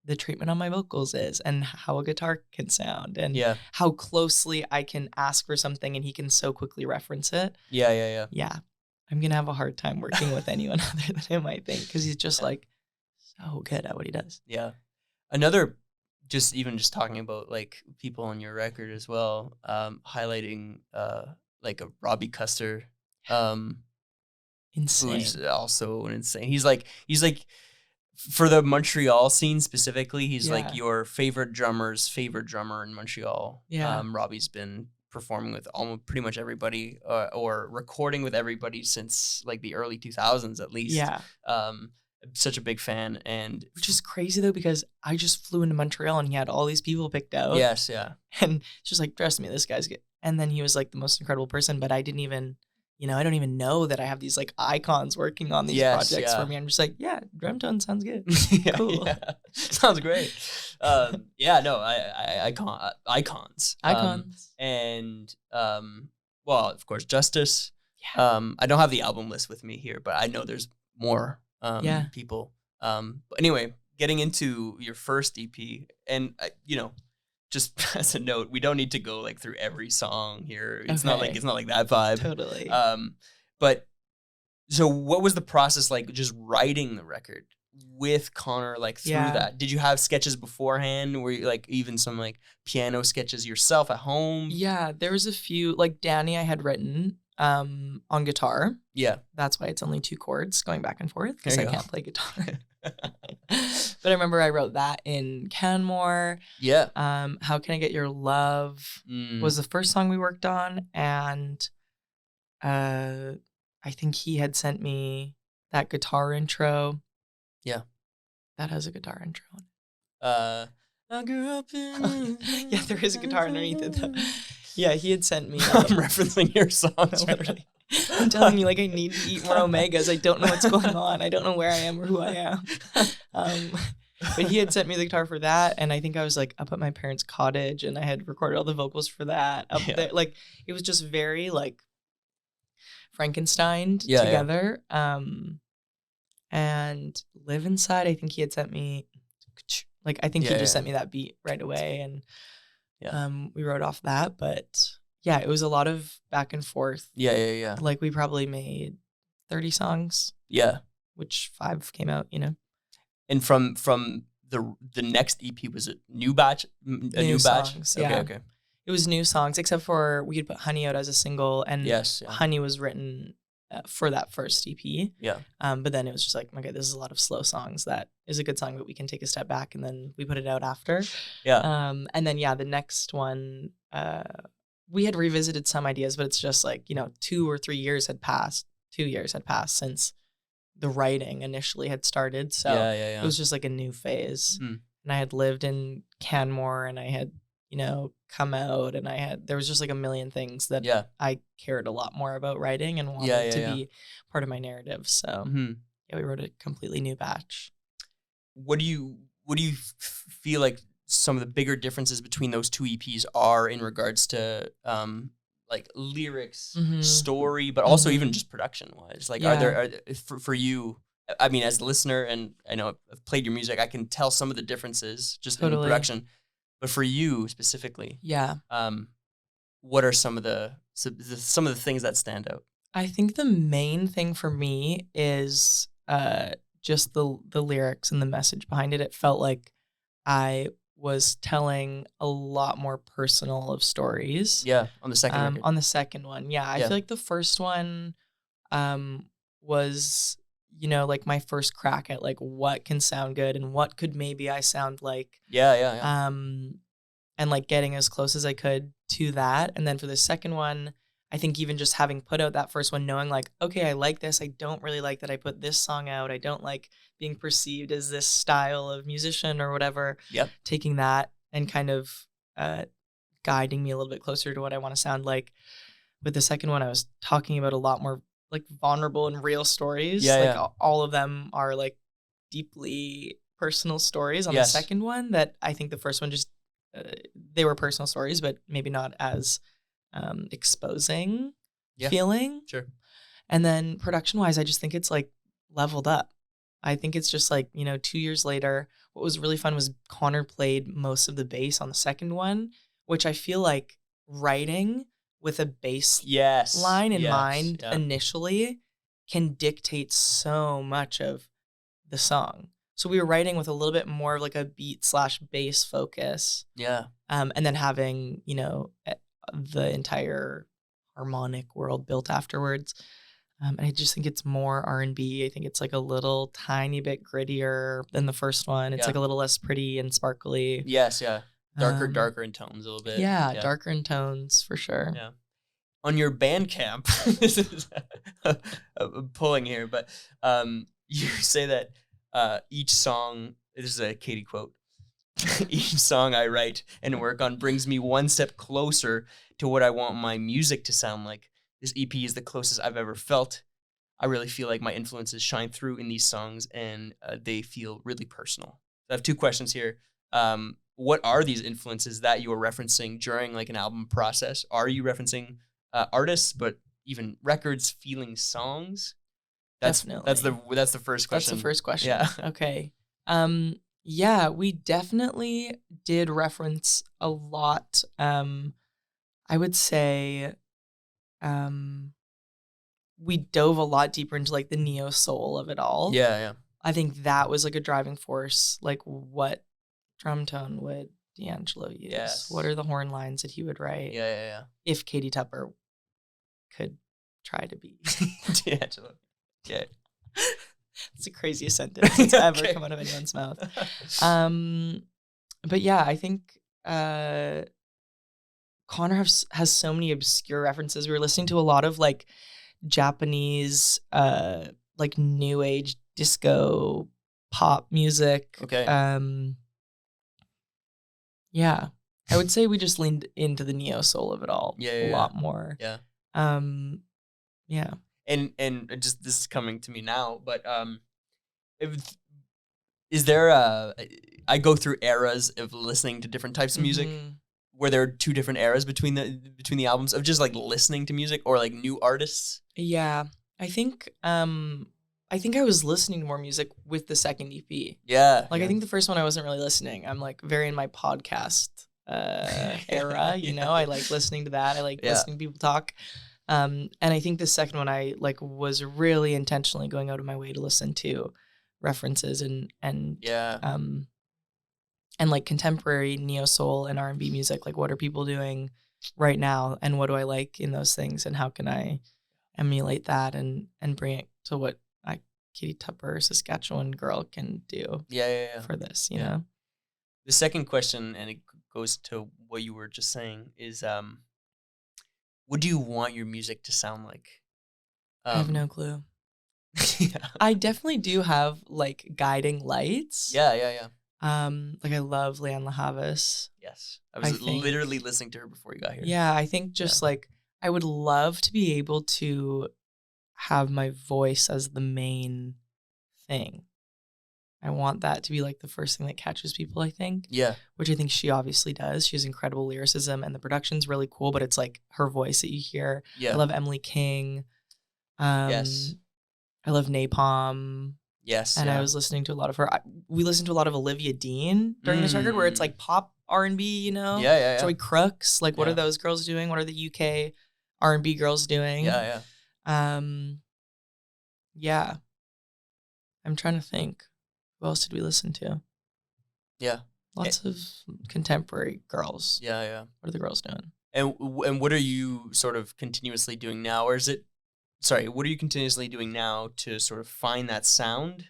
the treatment on my vocals is and how a guitar can sound and how closely I can ask for something and he can so quickly reference it. Yeah. I'm going to have a hard time working with anyone other than him, I think, because he's just like so good at what he does. Yeah. Another, just talking about like people on your record as well, highlighting like a Robbie Custer, insane. Who's also insane. He's like for the Montreal scene specifically, he's like your favorite drummer's favorite drummer in Montreal. Yeah. Robbie's been performing with almost pretty much everybody or recording with everybody since like the early 2000s at least. Yeah. Such a big fan, and which is crazy though because I just flew into Montreal and he had all these people picked out. Yes, yeah. And it's just like, trust me, this guy's good. And then he was like the most incredible person, but I didn't even, I don't even know that I have these like icons working on these projects for me. I'm just like, drum tone sounds good. Cool. Yeah. Sounds great. Icons. And well, of course, Justice. Yeah. I don't have the album list with me here, but I know there's more people. But anyway, getting into your first EP, and just as a note, we don't need to go like through every song here. It's not like that vibe. Totally. But so what was the process like just writing the record with Connor like through that? Did you have sketches beforehand? Were you like even some like piano sketches yourself at home? Yeah, there was a few, like Danny I had written on guitar. Yeah. That's why it's only 2 chords going back and forth because I can't play guitar. But I remember I wrote that in Canmore. Yeah. How Can I Get Your Love was the first song we worked on. And I think he had sent me that guitar intro. Yeah. That has a guitar intro on it. I grew up in... Yeah, there is a guitar underneath it though. Yeah, he had sent me... I'm referencing your songs. Literally. I'm telling you, like, I need to eat more omegas. I don't know what's going on. I don't know where I am or who I am. But he had sent me the guitar for that, and I think I was like up at my parents' cottage, and I had recorded all the vocals for that up there. Like, it was just very like Frankenstein together. And Live Inside, I think he had sent me, like, I think he just sent me that beat right away, and we wrote off that. But yeah, it was a lot of back and forth. Yeah. Like, we probably made 30 songs. Yeah. Which 5 came out, you know. And from the next EP, was it new batch? New batch? Songs, yeah. Okay. It was new songs, except for we had put Honey out as a single, and Honey was written for that first EP. Yeah. But then it was just like, okay, this is a lot of slow songs. That is a good song, but we can take a step back, and then we put it out after. Yeah. And then the next one, we had revisited some ideas, but it's just like, 2 or 3 years had passed. 2 years had passed since the writing initially had started. So it was just like a new phase. And I had lived in Canmore, and I had, come out, and there was just like a million things that I cared a lot more about writing and wanted to be part of my narrative. So we wrote a completely new batch. What do you feel like some of the bigger differences between those 2 EPs are in regards to like lyrics, story, but also even just production wise? Like, are there for you? I mean, as a listener, and I know I've played your music, I can tell some of the differences just in the production. But for you specifically, what are some of the things that stand out? I think the main thing for me is just the lyrics and the message behind it. It felt like I was telling a lot more personal of stories. Yeah, on the second record. On the second one, I feel like the first one was, like my first crack at like what can sound good and what could maybe I sound like. Yeah. And like getting as close as I could to that. And then for the second one, I think even just having put out that first one, knowing like, okay, I like this. I don't really like that I put this song out. I don't like being perceived as this style of musician or whatever. Yep. Taking that and kind of guiding me a little bit closer to what I want to sound like. With the second one, I was talking about a lot more like vulnerable and real stories. All of them are like deeply personal stories on the second one that I think the first one just, they were personal stories, but maybe not as exposing feeling. Sure. And then production wise, I just think it's like leveled up. I think it's just like, 2 years later, what was really fun was Connor played most of the bass on the second one, which I feel like writing with a bass line in mind initially can dictate so much of the song. So we were writing with a little bit more of like a beat/bass focus. Yeah. And then having, the entire harmonic world built afterwards. And I just think it's more R&B. I think it's like a little tiny bit grittier than the first one. It's like a little less pretty and sparkly. Yes, yeah. Darker in tones a little bit. Yeah, darker in tones for sure. Yeah. On your Bandcamp, this is pulling here, but you say that each song, this is a Katie quote, each song I write and work on brings me one step closer to what I want my music to sound like. This EP is the closest I've ever felt. I really feel like my influences shine through in these songs, and they feel really personal. I have 2 questions here. What are these influences that you are referencing during like an album process? Are you referencing artists, but even records, feeling songs? Definitely. That's the first question. That's the first question. Yeah. Okay. We definitely did reference a lot. I would say we dove a lot deeper into like the neo soul of it all. Yeah. I think that was like a driving force. Like, what drum tone would D'Angelo use? Yes. What are the horn lines that he would write? Yeah. If Katie Tupper could try to be D'Angelo. Yeah. It's the craziest sentence that's ever come out of anyone's mouth. But yeah, I think Connor has so many obscure references. We were listening to a lot of like Japanese like new age disco pop music. Okay. Yeah. I would say we just leaned into the neo soul of it all a lot more. Yeah. Yeah. And just this is coming to me now, but is there I go through eras of listening to different types of music. Where there are two different eras between the albums of just like listening to music or like new artists? Yeah. I think I was listening to more music with the second EP. Yeah. Like I think the first one I wasn't really listening. I'm like very in my podcast era, you know. I like listening to that. I like listening to people talk. And I think the second one I like was really intentionally going out of my way to listen to references and like contemporary neo soul and R&B music. Like, what are people doing right now, and what do I like in those things, and how can I emulate that and bring it to what Katie Tupper, Saskatchewan girl, can do for this, you know? The second question, and it goes to what you were just saying, is what do you want your music to sound like? I have no clue. I definitely do have like guiding lights. Yeah. Like I love Leanne LaHavis. Yes. I was literally listening to her before you got here. Yeah, I think just like I would love to be able to have my voice as the main thing. I want that to be like the first thing that catches people, I think. Yeah. Which I think she obviously does. She has incredible lyricism and the production's really cool, but it's like her voice that you hear. Yeah. I love Emily King. Yes. I love Napalm. Yes. And I was listening to a lot of her. We listened to a lot of Olivia Dean during this record, where it's like pop R&B, you know? Yeah. Joy Crooks. Like, what are those girls doing? What are the UK R&B girls doing? Yeah. Yeah. I'm trying to think. Who else did we listen to? Yeah. Lots of contemporary girls. Yeah. What are the girls doing? And what are you sort of continuously doing now? Or is it... Sorry, what are you continuously doing now to sort of find that sound?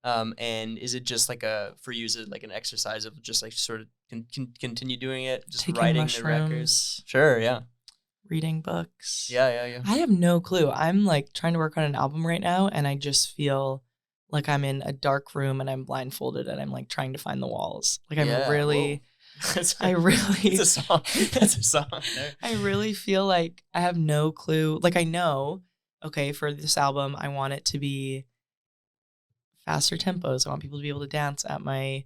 And is it just like for you, is it like an exercise of just like sort of continue doing it? Just taking writing mushrooms, the records? Sure, yeah. Reading books. Yeah. I have no clue. I'm like trying to work on an album right now, and I just feel like I'm in a dark room and I'm blindfolded and I'm like trying to find the walls. Like I'm really... That's a song. That's a song. I really feel like I have no clue. Like I know... Okay, for this album, I want it to be faster tempos. I want people to be able to dance at my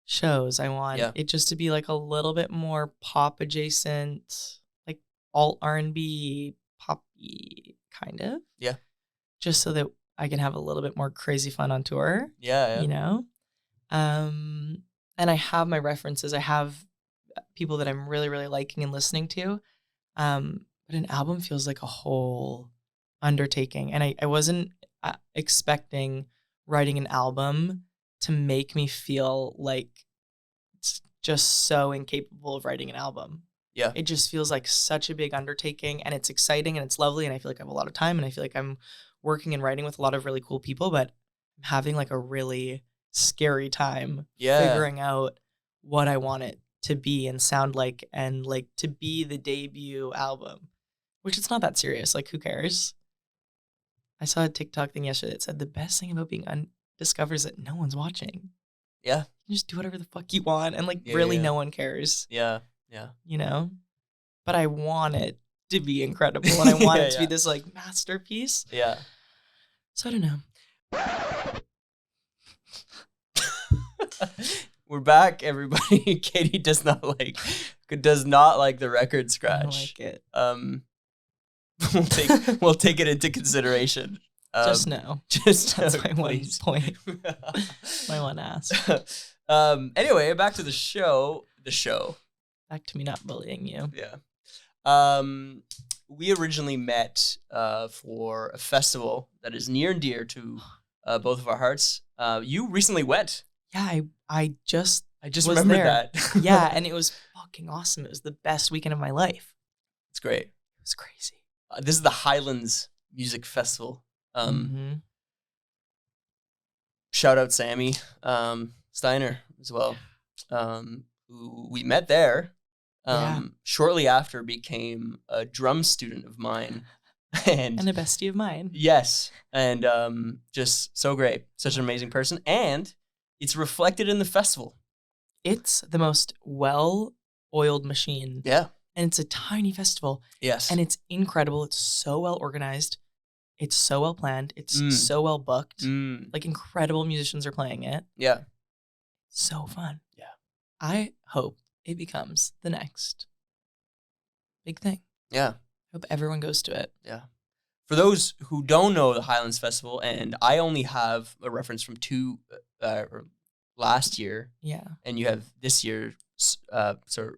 shows. I want it just to be like a little bit more pop adjacent, like alt R&B, poppy kind of. Yeah. Just so that I can have a little bit more crazy fun on tour. Yeah. You know? And I have my references. I have people that I'm really, really liking and listening to. But an album feels like a whole undertaking, and I wasn't expecting writing an album to make me feel like it's just so incapable of writing an album. Yeah, it just feels like such a big undertaking, and it's exciting and it's lovely, and I feel like I have a lot of time, and I feel like I'm working and writing with a lot of really cool people, but I'm having like a really scary time figuring out what I want it to be and sound like, and like to be the debut album, which it's not that serious. Like, who cares? I saw a TikTok thing yesterday that said the best thing about being undiscovered is that no one's watching. Yeah. You can just do whatever the fuck you want, and like no one cares. Yeah. You know? But I want it to be incredible, and I want it to be this like masterpiece. Yeah. So I don't know. We're back, everybody. Katie does not like the record scratch. I don't like it. We'll take it into consideration. Just no. That's my one point. My one ask. Anyway, back to the show. Back to me not bullying you. Yeah. We originally met for a festival that is near and dear to both of our hearts. You recently went. Yeah, I just remembered there. that. Yeah, and it was fucking awesome. It was the best weekend of my life. It's great. It was crazy. This is the Highlands Music Festival. Shout out Sammy Steiner as well, who we met there. Shortly after became a drum student of mine. And a bestie of mine. Yes. And just so great. Such an amazing person. And it's reflected in the festival. It's the most well-oiled machine. Yeah. And it's a tiny festival. Yes. And it's incredible. It's so well organized. It's so well planned. It's so well booked. Mm. Like incredible musicians are playing it. Yeah. So fun. Yeah. I hope it becomes the next big thing. Yeah. Hope everyone goes to it. Yeah. For those who don't know the Highlands Festival, and I only have a reference from last year. Yeah. And you have this year's sort of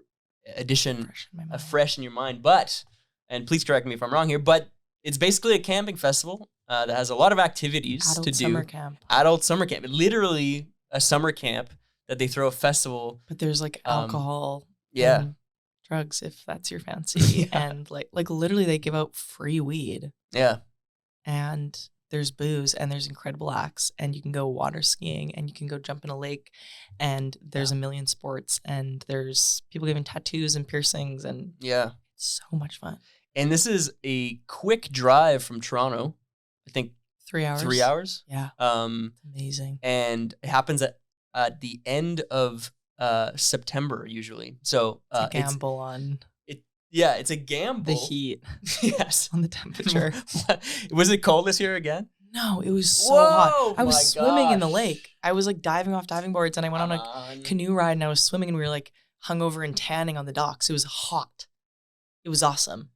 edition fresh in fresh in my mind. your mind. But, and please correct me if I'm wrong here, but it's basically a camping festival that has a lot of activities to do. Summer camp. Adult summer camp. Literally a summer camp that they throw a festival. But there's like alcohol. Yeah. And drugs if that's your fancy. Yeah. And like literally they give out free weed. Yeah. And there's booze and there's incredible acts and you can go water skiing and you can go jump in a lake and there's a million sports and there's people giving tattoos and piercings and yeah, it's so much fun. And this is a quick drive from Toronto. I think 3 hours. 3 hours. Yeah. Amazing. And it happens at the end of September usually. So it's a gamble on it's a gamble. The heat. Yes. On the temperature. Was it cold this year again? No, it was so hot. I was swimming in the lake. I was like diving off diving boards and I went on a canoe ride and I was swimming and we were like hungover and tanning on the docks. It was hot. It was awesome.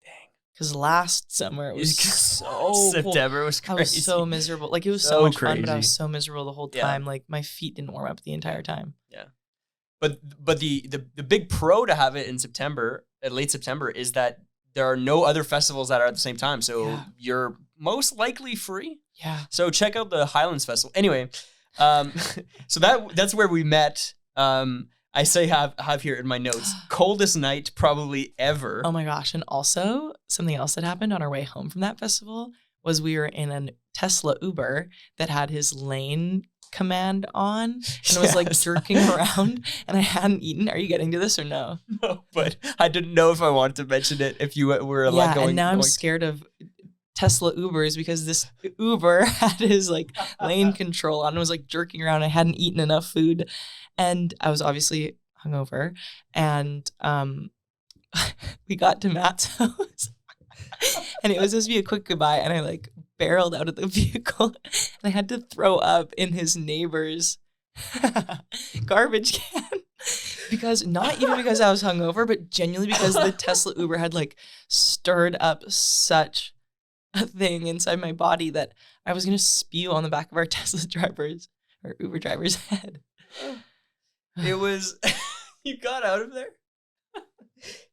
Dang. Because last summer it was so September was crazy. I was so miserable. Like it was so much fun, but I was so miserable the whole time. Yeah. Like my feet didn't warm up the entire time. Yeah. But the big pro to have it in September, late September, is that there are no other festivals that are at the same time. So you're most likely free. Yeah. So check out the Highlands Festival. Anyway, so that's where we met. I say have here in my notes, coldest night probably ever. Oh my gosh. And also something else that happened on our way home from that festival was we were in a Tesla Uber that had his lane command on and was like jerking around and I hadn't eaten. Are you getting to this or no? No, but I didn't know if I wanted to mention it if you were like going. And now I'm scared of Tesla Ubers because this Uber had his like lane control on and was like jerking around. I hadn't eaten enough food and I was obviously hungover and we got to Matt's house and it was supposed to be a quick goodbye and I like barreled out of the vehicle and I had to throw up in his neighbor's garbage can because not even because I was hungover, but genuinely because the Tesla Uber had like stirred up such a thing inside my body that I was going to spew on the back of our Tesla driver's or Uber driver's head. It was, you got out of there?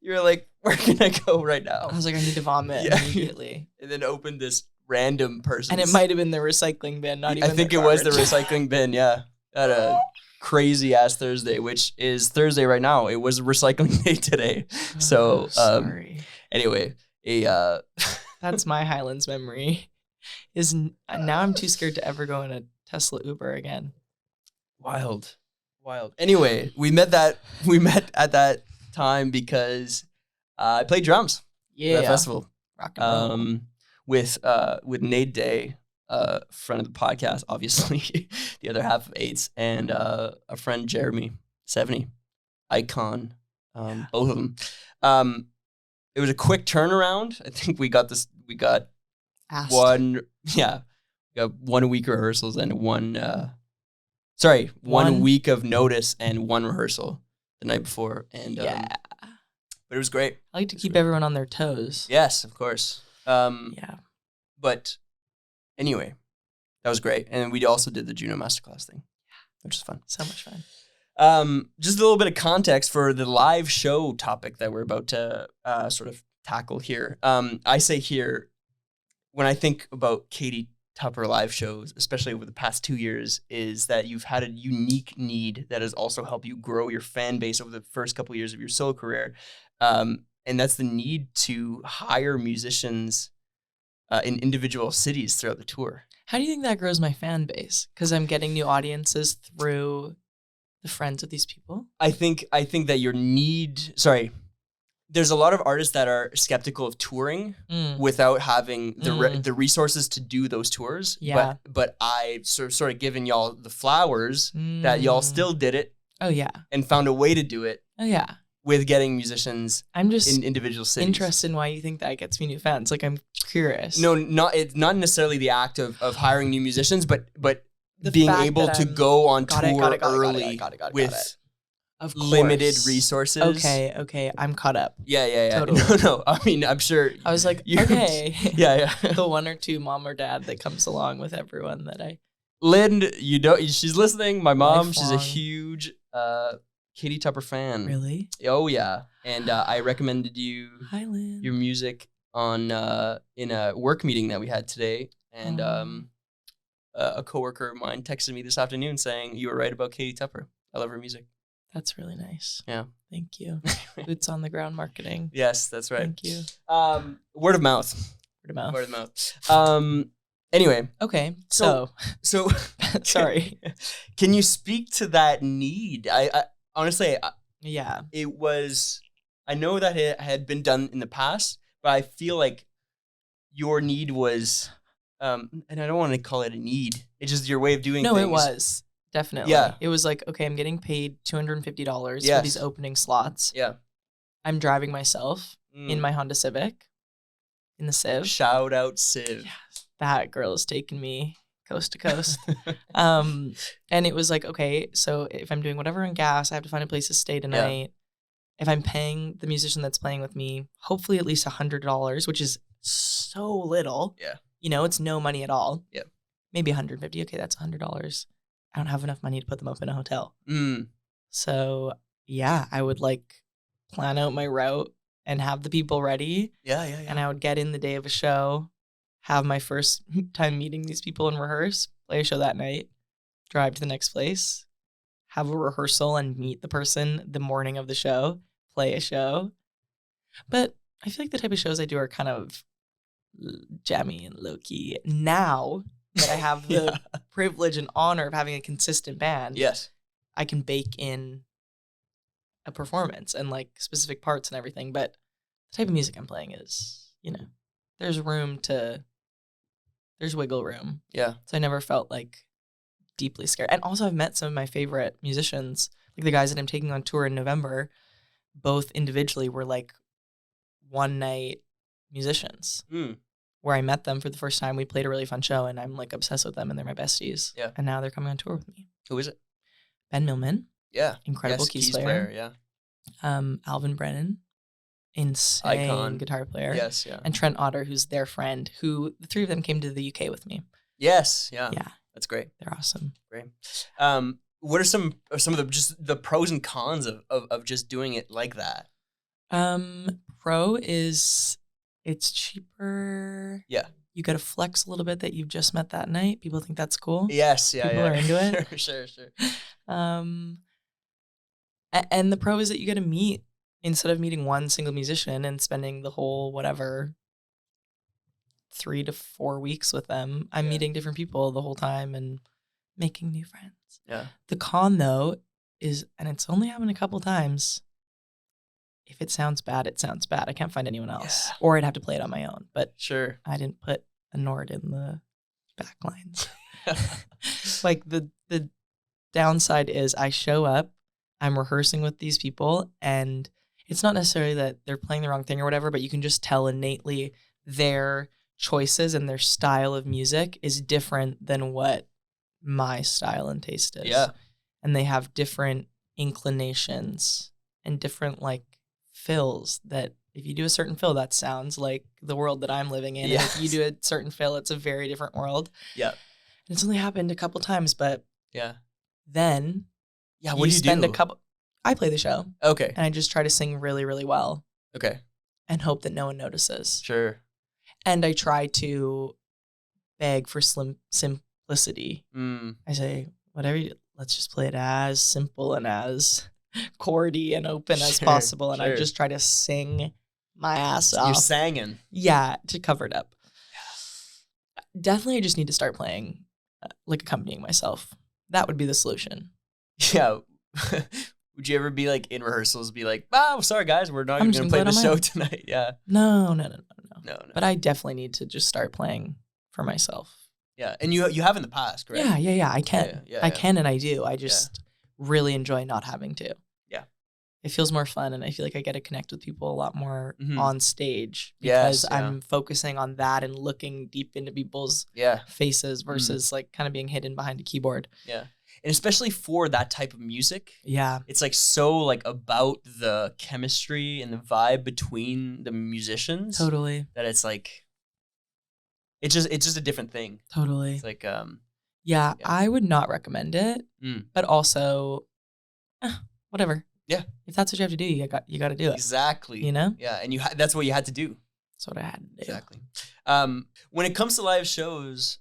You were like, where can I go right now? I was like, I need to vomit immediately. And then opened this random person. And it might have been the recycling bin, not even I think it was the recycling bin, yeah. At a crazy ass Thursday, which is Thursday right now. It was recycling day today. So sorry. Anyway, that's my Highlands memory. Is now I'm too scared to ever go in a Tesla Uber again. Wild. Anyway, we met at that time because I played drums. Yeah. At that festival. Rock and roll. With Nate Day, friend of the podcast, obviously, the other half of Eights, and a friend Jeremy 70, Icon, both of them. It was a quick turnaround. I think we got Asked. 1 week rehearsals and one week of notice and one rehearsal the night before, and but it was great. I like to keep everyone on their toes. Yes, of course. Yeah. But anyway, that was great. And we also did the Juno Masterclass thing, which is fun. So much fun. Just a little bit of context for the live show topic that we're about to sort of tackle here. I say here, when I think about Katie Tupper live shows, especially over the past 2 years, is that you've had a unique need that has also helped you grow your fan base over the first couple of years of your solo career. And that's the need to hire musicians in individual cities throughout the tour. How do you think that grows my fan base? Because I'm getting new audiences through the friends of these people. I think that there's a lot of artists that are skeptical of touring without having the resources to do those tours. Yeah. But I've sort of given y'all the flowers that y'all still did it. Oh, yeah. And found a way to do it. Oh, yeah. With getting musicians I'm just in individual cities. Interested in why you think that gets me new fans. Like, I'm curious. No, it's not necessarily the act of hiring new musicians, but The being fact able that to I'm- go on Got it, tour got it, got it, got it, early got it, got it, got with it. Of limited course. resources. Okay, I'm caught up. Yeah. Totally. No. I mean, I'm sure. I was like, you're- okay. Yeah. The one or two mom or dad that comes along with everyone that I. Lynn, she's listening. My mom, she's a Lifelong. huge Katie Tupper fan. Really? Oh yeah, and I recommended Hi, Lynn. your music on in a work meeting that we had today, and a coworker of mine texted me this afternoon saying you were right about Katie Tupper. I love her music. That's really nice. Yeah. Thank you. Boots on the ground marketing. Yes, that's right. Thank you. Word of mouth. Word of mouth. Word of mouth. Anyway, Okay. so Sorry. Can you speak to that need? I honestly, Yeah. it was. I know that it had been done in the past, but I feel like your need was, and I don't want to call it a need. It's just your way of doing No, things. it was. Definitely. Yeah. It was like, okay, I'm getting paid $250 Yes. for these opening slots. Yeah. I'm driving myself in my Honda Civic, in the Civ. Shout out Civ. Yes, that girl is taking me coast to coast. And it was like, okay, so if I'm doing whatever on gas, I have to find a place to stay tonight. If I'm paying the musician that's playing with me, hopefully at least $100, which is so little. Yeah. You know, it's no money at all. Yeah. Maybe $150. Okay, that's $100. I don't have enough money to put them up in a hotel. So yeah, I would like plan out my route and have the people ready. Yeah. And I would get in the day of a show, have my first time meeting these people and rehearse, play a show that night, drive to the next place, have a rehearsal and meet the person the morning of the show, play a show. But I feel like the type of shows I do are kind of jammy and low-key. Now that I have the privilege and honor of having a consistent band, Yes. I can bake in a performance and like specific parts and everything. But the type of music I'm playing is, there's wiggle room. Yeah. So I never felt like deeply scared. And also I've met some of my favorite musicians, like the guys that I'm taking on tour in November, both individually were like one night musicians. Where I met them for the first time. We played a really fun show and I'm like obsessed with them and they're my besties. Yeah. And now they're coming on tour with me. Who is it? Ben Millman. Yeah. Incredible keys player. Yeah. Alvin Brennan. Insane Icon. guitar player. Yes. Yeah. And Trent Otter, who's their friend, who the three of them came to the UK with me. Yes. Yeah. Yeah. That's great. They're awesome. Great. What are some of the pros and cons of just doing it like that? Pro is it's cheaper. Yeah. You got to flex a little bit that you've just met that night. People think that's cool. Yes. Yeah. People are into it. Sure. And the pro is that you get to meet instead of meeting one single musician and spending the whole 3 to 4 weeks with them. I'm meeting different people the whole time and making new friends. Yeah. The con though is, and it's only happened a couple times, if it sounds bad, it sounds bad. I can't find anyone else. Yeah. Or I'd have to play it on my own. But Sure. I didn't put a Nord in the back lines. Like the downside is I show up, I'm rehearsing with these people, and it's not necessarily that they're playing the wrong thing or whatever, but you can just tell innately their choices and their style of music is different than what my style and taste is. Yeah. And they have different inclinations and different like fills that if you do a certain fill, that sounds like the world that I'm living in. Yes. And if you do a certain fill, it's a very different world. Yeah. And it's only happened a couple times, but Yeah. then What do you spend do? I play the show Okay. and I just try to sing really, really well Okay. and hope that no one notices. Sure. And I try to beg for simplicity. I say, let's just play it as simple and as chordy and open as possible. And I just try to sing my ass off. You're singing. Yeah, to cover it up. Definitely I just need to start playing, like accompanying myself. That would be the solution. Yeah. Would you ever be like in rehearsals, be like, sorry guys, we're not I'm even just going to play gonna the play it show on tonight. Yeah. No. No. But I definitely need to just start playing for myself. Yeah. And you have in the past, correct? Yeah. I can. Yeah. I can and I do. I just really enjoy not having to. Yeah. it feels more fun, and I feel like I get to connect with people a lot more on stage Yes, because I'm focusing on that and looking deep into people's faces versus like kind of being hidden behind a keyboard. Yeah. And especially for that type of music. Yeah. It's like so like about the chemistry and the vibe between the musicians. Totally. That it's like it's just a different thing. Totally. It's like yeah, I would not recommend it. But also whatever. Yeah. If that's what you have to do, you got to do it. Exactly. You know? Yeah, and that's what you had to do. That's what I had to do. Exactly. When it comes to live shows,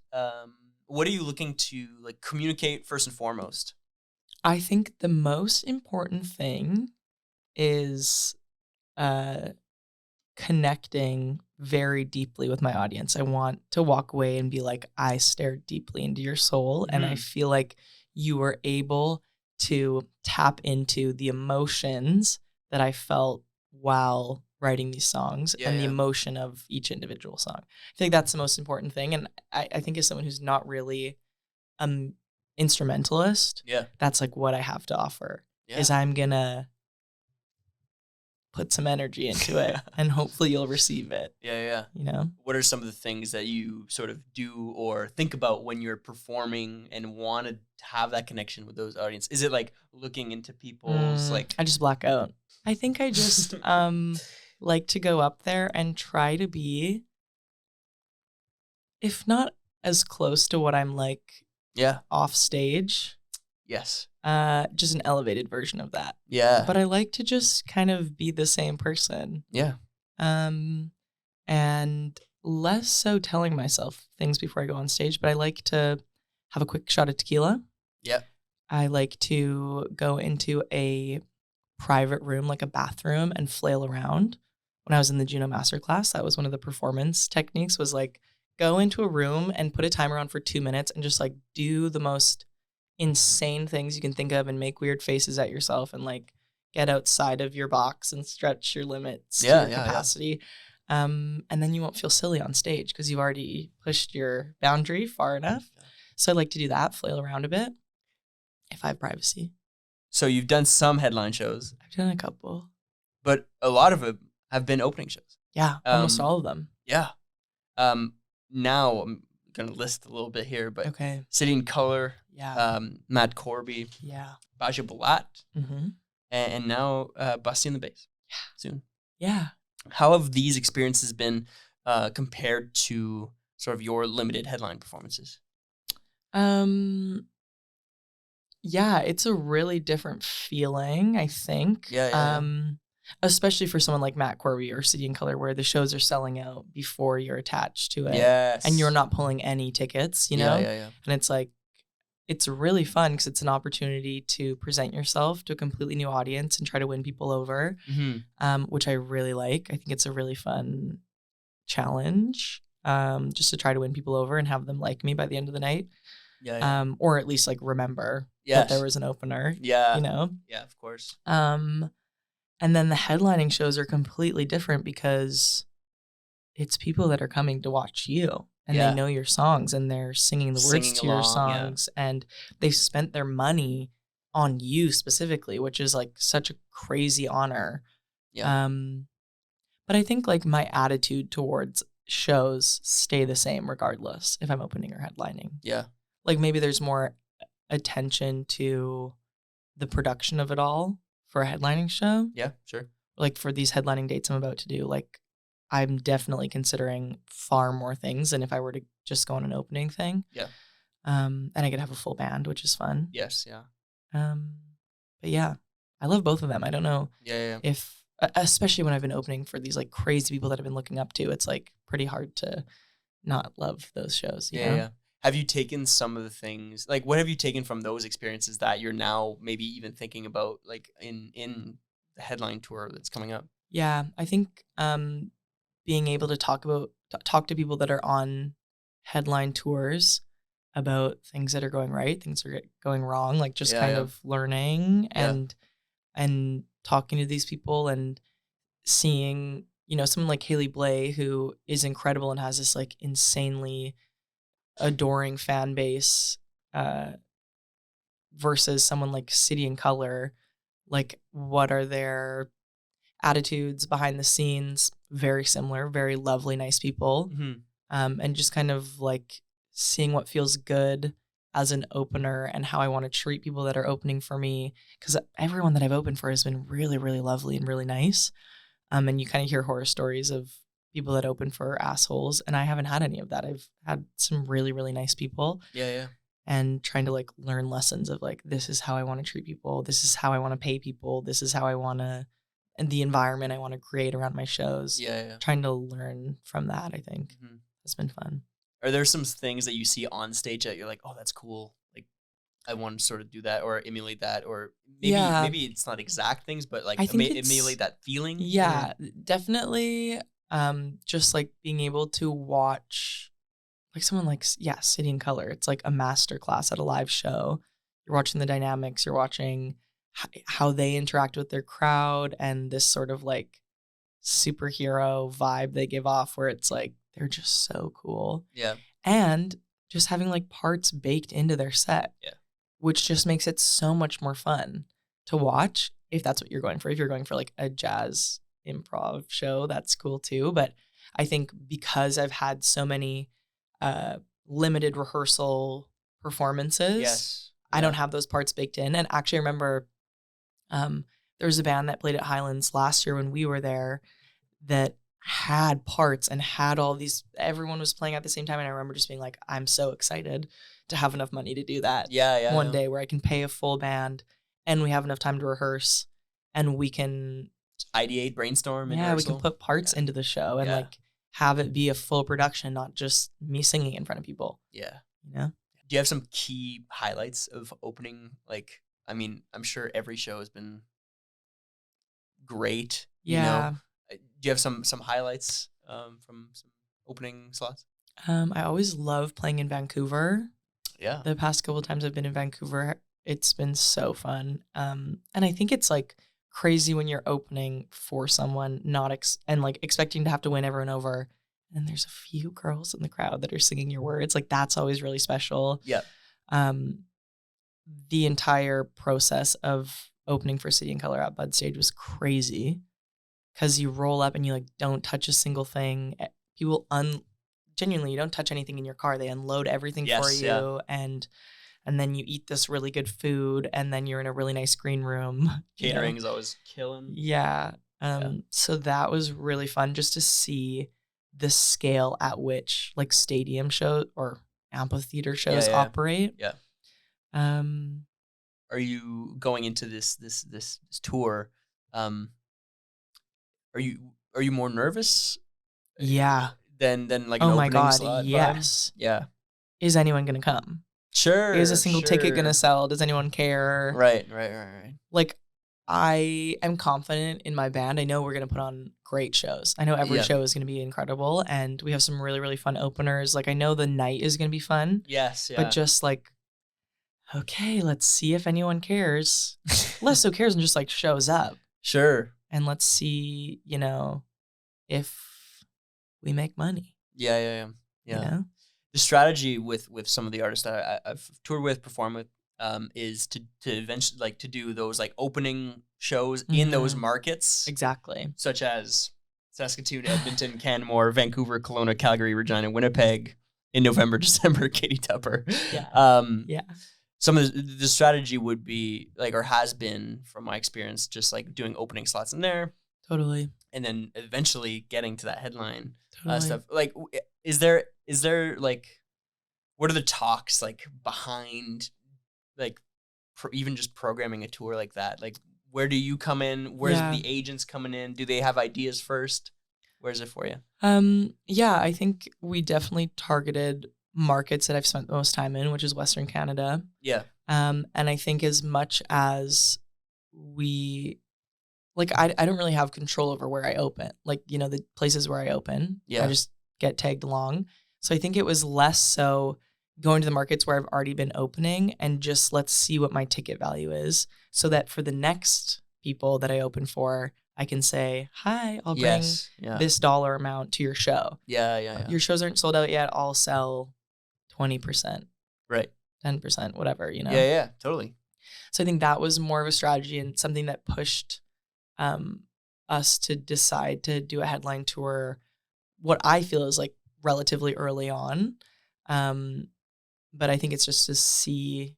what are you looking to like communicate first and foremost? I think the most important thing is connecting very deeply with my audience. I want to walk away and be like, I stared deeply into your soul, and I feel like you were able to tap into the emotions that I felt while writing these songs and the emotion of each individual song. I think that's the most important thing. And I think as someone who's not really instrumentalist, that's like what I have to offer is I'm gonna put some energy into it and hopefully you'll receive it. Yeah. You know? What are some of the things that you sort of do or think about when you're performing and want to have that connection with those audience? Is it like looking into people's like... I just black out. I think I just like to go up there and try to be, if not as close to what I'm like off stage. Yes. Just an elevated version of that. Yeah. But I like to just kind of be the same person. Yeah. And less so telling myself things before I go on stage, but I like to have a quick shot of tequila. Yeah. I like to go into a private room, like a bathroom, and flail around. When I was in the Juno Masterclass, that was one of the performance techniques, was like go into a room and put a timer on for 2 minutes and just like do the most insane things you can think of and make weird faces at yourself and like get outside of your box and stretch your limits to your capacity. And then you won't feel silly on stage because you've already pushed your boundary far enough. So I like to do that, flail around a bit if I have privacy. So you've done some headline shows. I've done a couple. But a lot of them have been opening shows. Yeah, almost all of them. Yeah. Now I'm going to list a little bit here, but City and Color, Matt Corby, Baja Balat, and now Busty and the Bass soon. Yeah. How have these experiences been compared to sort of your limited headline performances? Yeah, it's a really different feeling, I think. Especially for someone like Matt Corby or City and Color, where the shows are selling out before you're attached to it. Yes. And you're not pulling any tickets, you know? And it's like, it's really fun because it's an opportunity to present yourself to a completely new audience and try to win people over, which I really like. I think it's a really fun challenge, just to try to win people over and have them like me by the end of the night. Or at least like remember that there was an opener. You know? Yeah, of course. And then the headlining shows are completely different because it's people that are coming to watch you and they know your songs and they're singing the words to your songs and they've spent their money on you specifically, which is like such a crazy honor. But I think like my attitude towards shows stay the same regardless if I'm opening or headlining. Like maybe there's more attention to the production of it all for a headlining show. Yeah, sure. Like for these headlining dates I'm about to do, like I'm definitely considering far more things than if I were to just go on an opening thing. And I could have a full band, which is fun. But yeah, I love both of them. I don't know if, especially when I've been opening for these like crazy people that I've been looking up to, it's like pretty hard to not love those shows. You know? Have you taken some of the things, like what have you taken from those experiences that you're now maybe even thinking about like in the headline tour that's coming up? Yeah, I think being able to talk to people that are on headline tours about things that are going right, things that are going wrong, like just kind of learning and talking to these people and seeing, you know, someone like Haley Blay who is incredible and has this like insanely adoring fan base versus someone like City and Color, like what are their attitudes behind the scenes. Very similar, very lovely, nice people. And just kind of like seeing what feels good as an opener and how I want to treat people that are opening for me. Because everyone that I've opened for has been really, really lovely and really nice. And you kind of hear horror stories of people that open for assholes. And I haven't had any of that. I've had some really, really nice people. Yeah. And trying to like learn lessons of like, this is how I want to treat people. This is how I want to pay people. This is how I want to, and the environment I want to create around my shows. Yeah. Trying to learn from that, I think, has been fun. Are there some things that you see on stage that you're like, oh, that's cool? Like, I want to sort of do that or emulate that, or maybe it's not exact things, but like emulate that feeling. Yeah, definitely. Just like being able to watch like someone like, City and Color. It's like a master class at a live show. You're watching the dynamics, you're watching how they interact with their crowd and this sort of like superhero vibe they give off where it's like, they're just so cool. Yeah. And just having like parts baked into their set. Yeah. Which just makes it so much more fun to watch if that's what you're going for. If you're going for like a jazz improv show, that's cool too. But I think because I've had so many limited rehearsal performances, I don't have those parts baked in. And actually I remember there was a band that played at Highlands last year when we were there that had parts and had all these, everyone was playing at the same time. And I remember just being like, I'm so excited to have enough money to do that one day where I can pay a full band and we have enough time to rehearse and we can ideate, brainstorm. We can put parts into the show and like have it be a full production, not just me singing in front of people. Yeah. You know? Do you have some key highlights of opening? Like, I mean, I'm sure every show has been great. Yeah. You know? Do you have some highlights from some opening slots? I always love playing in Vancouver. Yeah. The past couple of times I've been in Vancouver, it's been so fun. And I think it's like crazy when you're opening for someone and like expecting to have to win everyone over. And there's a few girls in the crowd that are singing your words. Like that's always really special. Yeah. The entire process of opening for City and Color at Bud Stage was crazy. Because you roll up and you like don't touch a single thing. People genuinely, you don't touch anything in your car. They unload everything for you, and then you eat this really good food, and then you're in a really nice green room. Catering is always killing. Yeah. So that was really fun just to see the scale at which like stadium shows or amphitheater shows operate. Yeah. Are you going into this tour? Are you more nervous? Yeah. Than like an opening slot? Yes. Yeah. Is anyone gonna come? Sure. Is a single ticket gonna sell? Does anyone care? Right. Like, I am confident in my band. I know we're gonna put on great shows. I know every show is gonna be incredible, and we have some really, really fun openers. Like, I know the night is gonna be fun. Yes. Yeah. But just like, okay, let's see if anyone cares. Less so cares and just like shows up. Sure. And let's see, if we make money. Yeah. You know? The strategy with some of the artists that I've toured with, performed with, is to eventually like to do those like opening shows in those markets. Exactly. Such as Saskatoon, Edmonton, Canmore, Vancouver, Kelowna, Calgary, Regina, Winnipeg in November, December, Katie Tupper. Yeah. Some of the strategy would be like, or has been from my experience, just like doing opening slots in there. Totally. And then eventually getting to that headline Totally. stuff. Like, is there like, what are the talks like behind like even just programming a tour like that? Like, where do you come in? Where's the agents coming in? Do they have ideas first? Where's it for you? Yeah, I think we definitely targeted markets that I've spent the most time in, which is Western Canada. Yeah. And I think as much as I don't really have control over where I open, like, the places where I open. Yeah. I just get tagged along. So I think it was less so going to the markets where I've already been opening and just let's see what my ticket value is so that for the next people that I open for, I can say, hi, I'll bring this dollar amount to your show. Yeah. Your shows aren't sold out yet. I'll sell 20%. Right. 10%, whatever, Yeah, totally. So I think that was more of a strategy and something that pushed us to decide to do a headline tour, what I feel is like relatively early on. But I think it's just to see,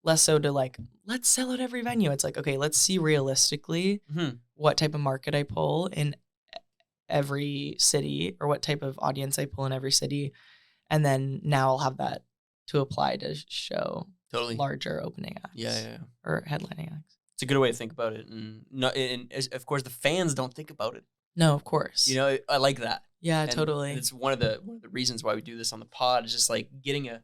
less so to like, let's sell out every venue. It's like, okay, let's see realistically what type of market I pull in every city, or what type of audience I pull in every city. And then now I'll have that to apply to show larger opening acts. Or headlining acts. It's a good way to think about it. And of course, the fans don't think about it. No, of course. You know, I like that. Yeah, totally. And it's one of the reasons why we do this on the pod, is just like getting a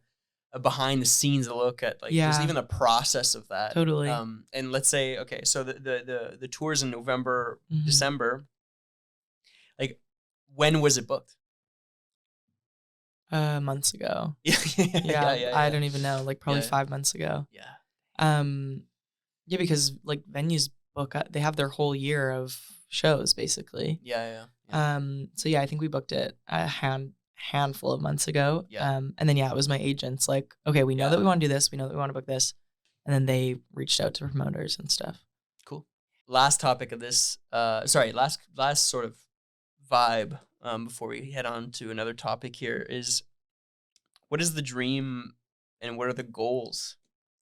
behind the scenes look at like just even the process of that. Totally. And let's say, okay, so the tours in November, December, like when was it booked? Months ago. Yeah. I don't even know. Like probably 5 months ago. Yeah. Yeah, because like venues book, they have their whole year of shows basically. Yeah. So yeah, I think we booked it a handful of months ago. Yeah. And then it was my agents like, okay, we know that we want to do this. We know that we want to book this. And then they reached out to promoters and stuff. Cool. Last topic of this, last sort of vibe before we head on to another topic here is, what is the dream and what are the goals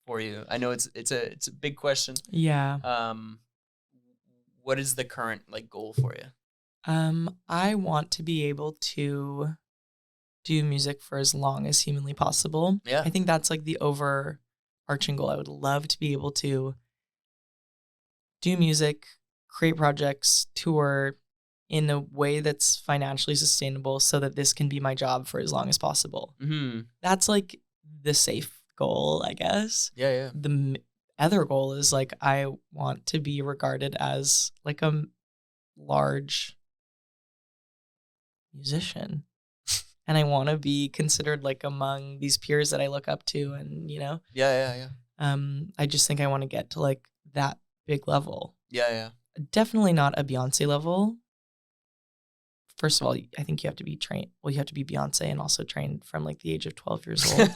for you? I know it's a big question. Yeah. What is the current like goal for you? I want to be able to do music for as long as humanly possible. Yeah. I think that's like the overarching goal. I would love to be able to do music, create projects, tour in a way that's financially sustainable so that this can be my job for as long as possible. That's like the safe goal, I guess. Yeah. The other goal is like, I want to be regarded as like a large musician. And I want to be considered like among these peers that I look up to, and Yeah. I just think I want to get to like that big level. Yeah. Definitely not a Beyonce level. First of all, I think you have to be trained. Well, you have to be Beyonce and also trained from like the age of 12 years old.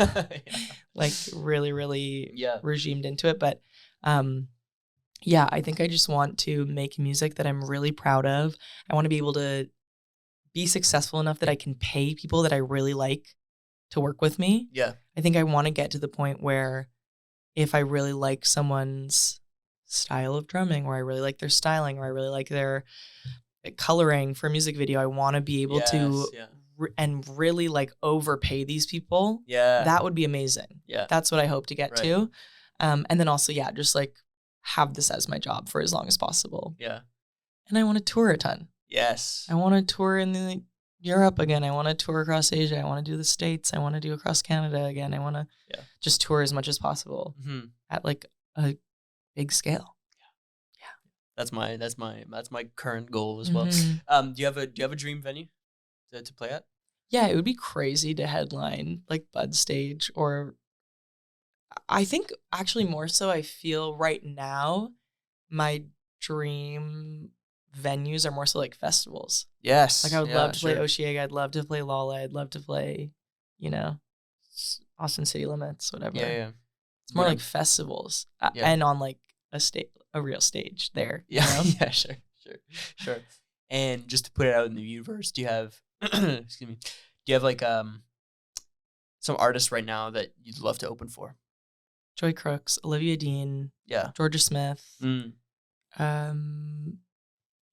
Like really, really regimed into it. But I think I just want to make music that I'm really proud of. I want to be able to be successful enough that I can pay people that I really like to work with me. Yeah. I think I want to get to the point where if I really like someone's style of drumming, or I really like their styling, or I really like their coloring for a music video, I want to be able to and really like overpay these people. Yeah. That would be amazing. Yeah. That's what I hope to get to. And then also, just like have this as my job for as long as possible. Yeah. And I want to tour a ton. Yes. I want to tour in Europe again. I want to tour across Asia. I want to do the States. I want to do across Canada again. I want to just tour as much as possible at like a big scale. That's my current goal as well. Do you have a dream venue to play at? Yeah, it would be crazy to headline like Bud Stage, or I think actually more so I feel right now my dream venues are more so like festivals. Yes. Like I would love to play Oshiega. I'd love to play Lala. I'd love to play, Austin City Limits, whatever. Yeah. It's more like festivals and on like a real stage there. Yeah. Yeah. Sure. And just to put it out in the universe, do you have, excuse me, do you have like some artists right now that you'd love to open for? Joy Crooks, Olivia Dean, Georgia Smith.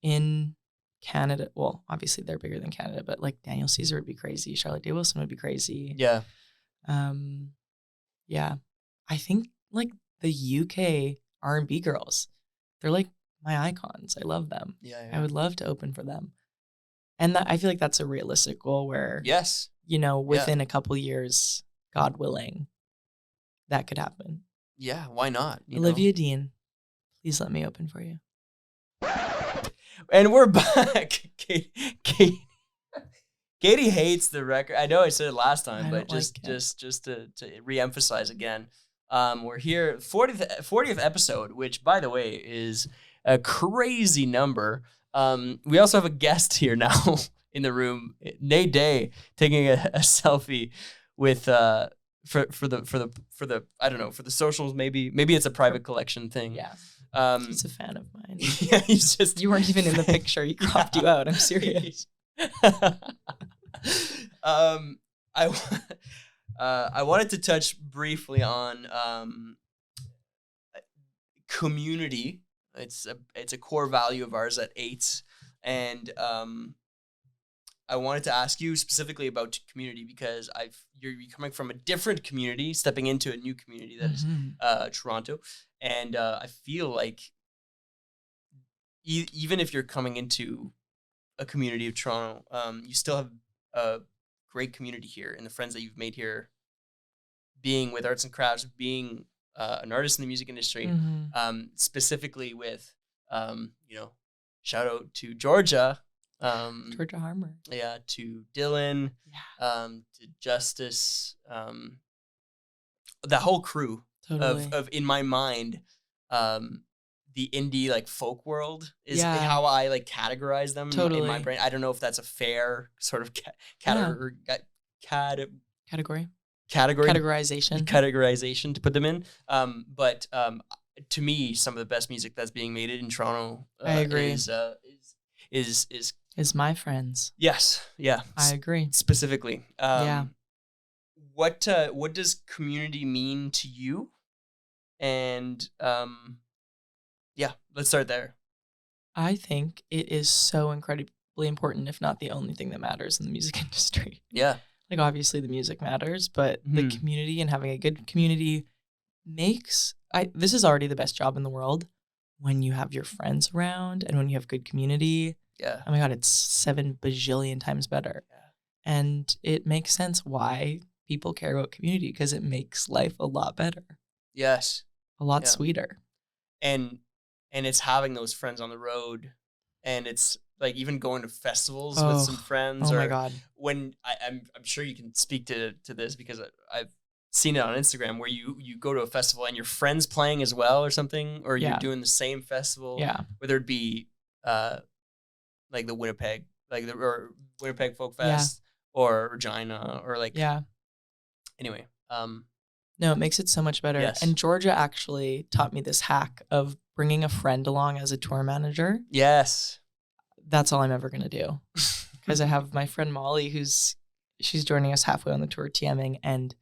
In Canada, well, obviously they're bigger than Canada, but like Daniel Caesar would be crazy. Charlotte Day Wilson would be crazy. Yeah. I think like the UK R&B girls, they're like my icons. I love them. Yeah. I would love to open for them. And I feel like that's a realistic goal where, within a couple years, God willing, that could happen. Yeah, why not? Olivia Dean, please let me open for you. And we're back. Katie hates the record. I know I said it last time, but just to reemphasize again, we're here 40th episode, which by the way is a crazy number. We also have a guest here now in the room, Nate Day, taking a selfie with for the I don't know, for the socials, maybe it's a private collection thing. Yeah. He's a fan of mine. Yeah, he's just You weren't even in the picture. He cropped you out. I'm serious. I wanted to touch briefly on community. It's a core value of ours at Eights, and I wanted to ask you specifically about community because you're coming from a different community, stepping into a new community that is Toronto, and I feel like even if you're coming into a community of Toronto, you still have a great community here, and the friends that you've made here, being with arts and crafts, being an artist in the music industry, specifically with, shout out to Georgia. Georgia Harmer. Yeah, to Dylan, to Justice, that whole crew of in my mind, the indie like folk world is how I like categorize them in my brain. I don't know if that's a fair sort of categorization to put them in. But to me, some of the best music that's being made in Toronto, I agree, is my friends. Yes, yeah, I agree. Specifically, What does community mean to you? And let's start there. I think it is so incredibly important, if not the only thing that matters in the music industry. Yeah. Like, obviously the music matters, but the community and having a good community this is already the best job in the world when you have your friends around and when you have good community. Yeah. Oh my God, it's 7 bajillion times better. Yeah. And it makes sense why people care about community, because it makes life a lot better. Yes. A lot sweeter. And it's having those friends on the road, and it's like even going to festivals with some friends. Oh my God. When I'm sure you can speak to this because I've seen it on Instagram where you go to a festival and your friend's playing as well or something, or you're doing the same festival. Yeah. Whether it be like the Winnipeg, or Winnipeg Folk Fest or Regina or like. Yeah. Anyway. No, it makes it so much better. Yes. And Georgia actually taught me this hack of bringing a friend along as a tour manager. Yes. That's all I'm ever going to do. Because I have my friend Molly, she's joining us halfway on the tour TMing, and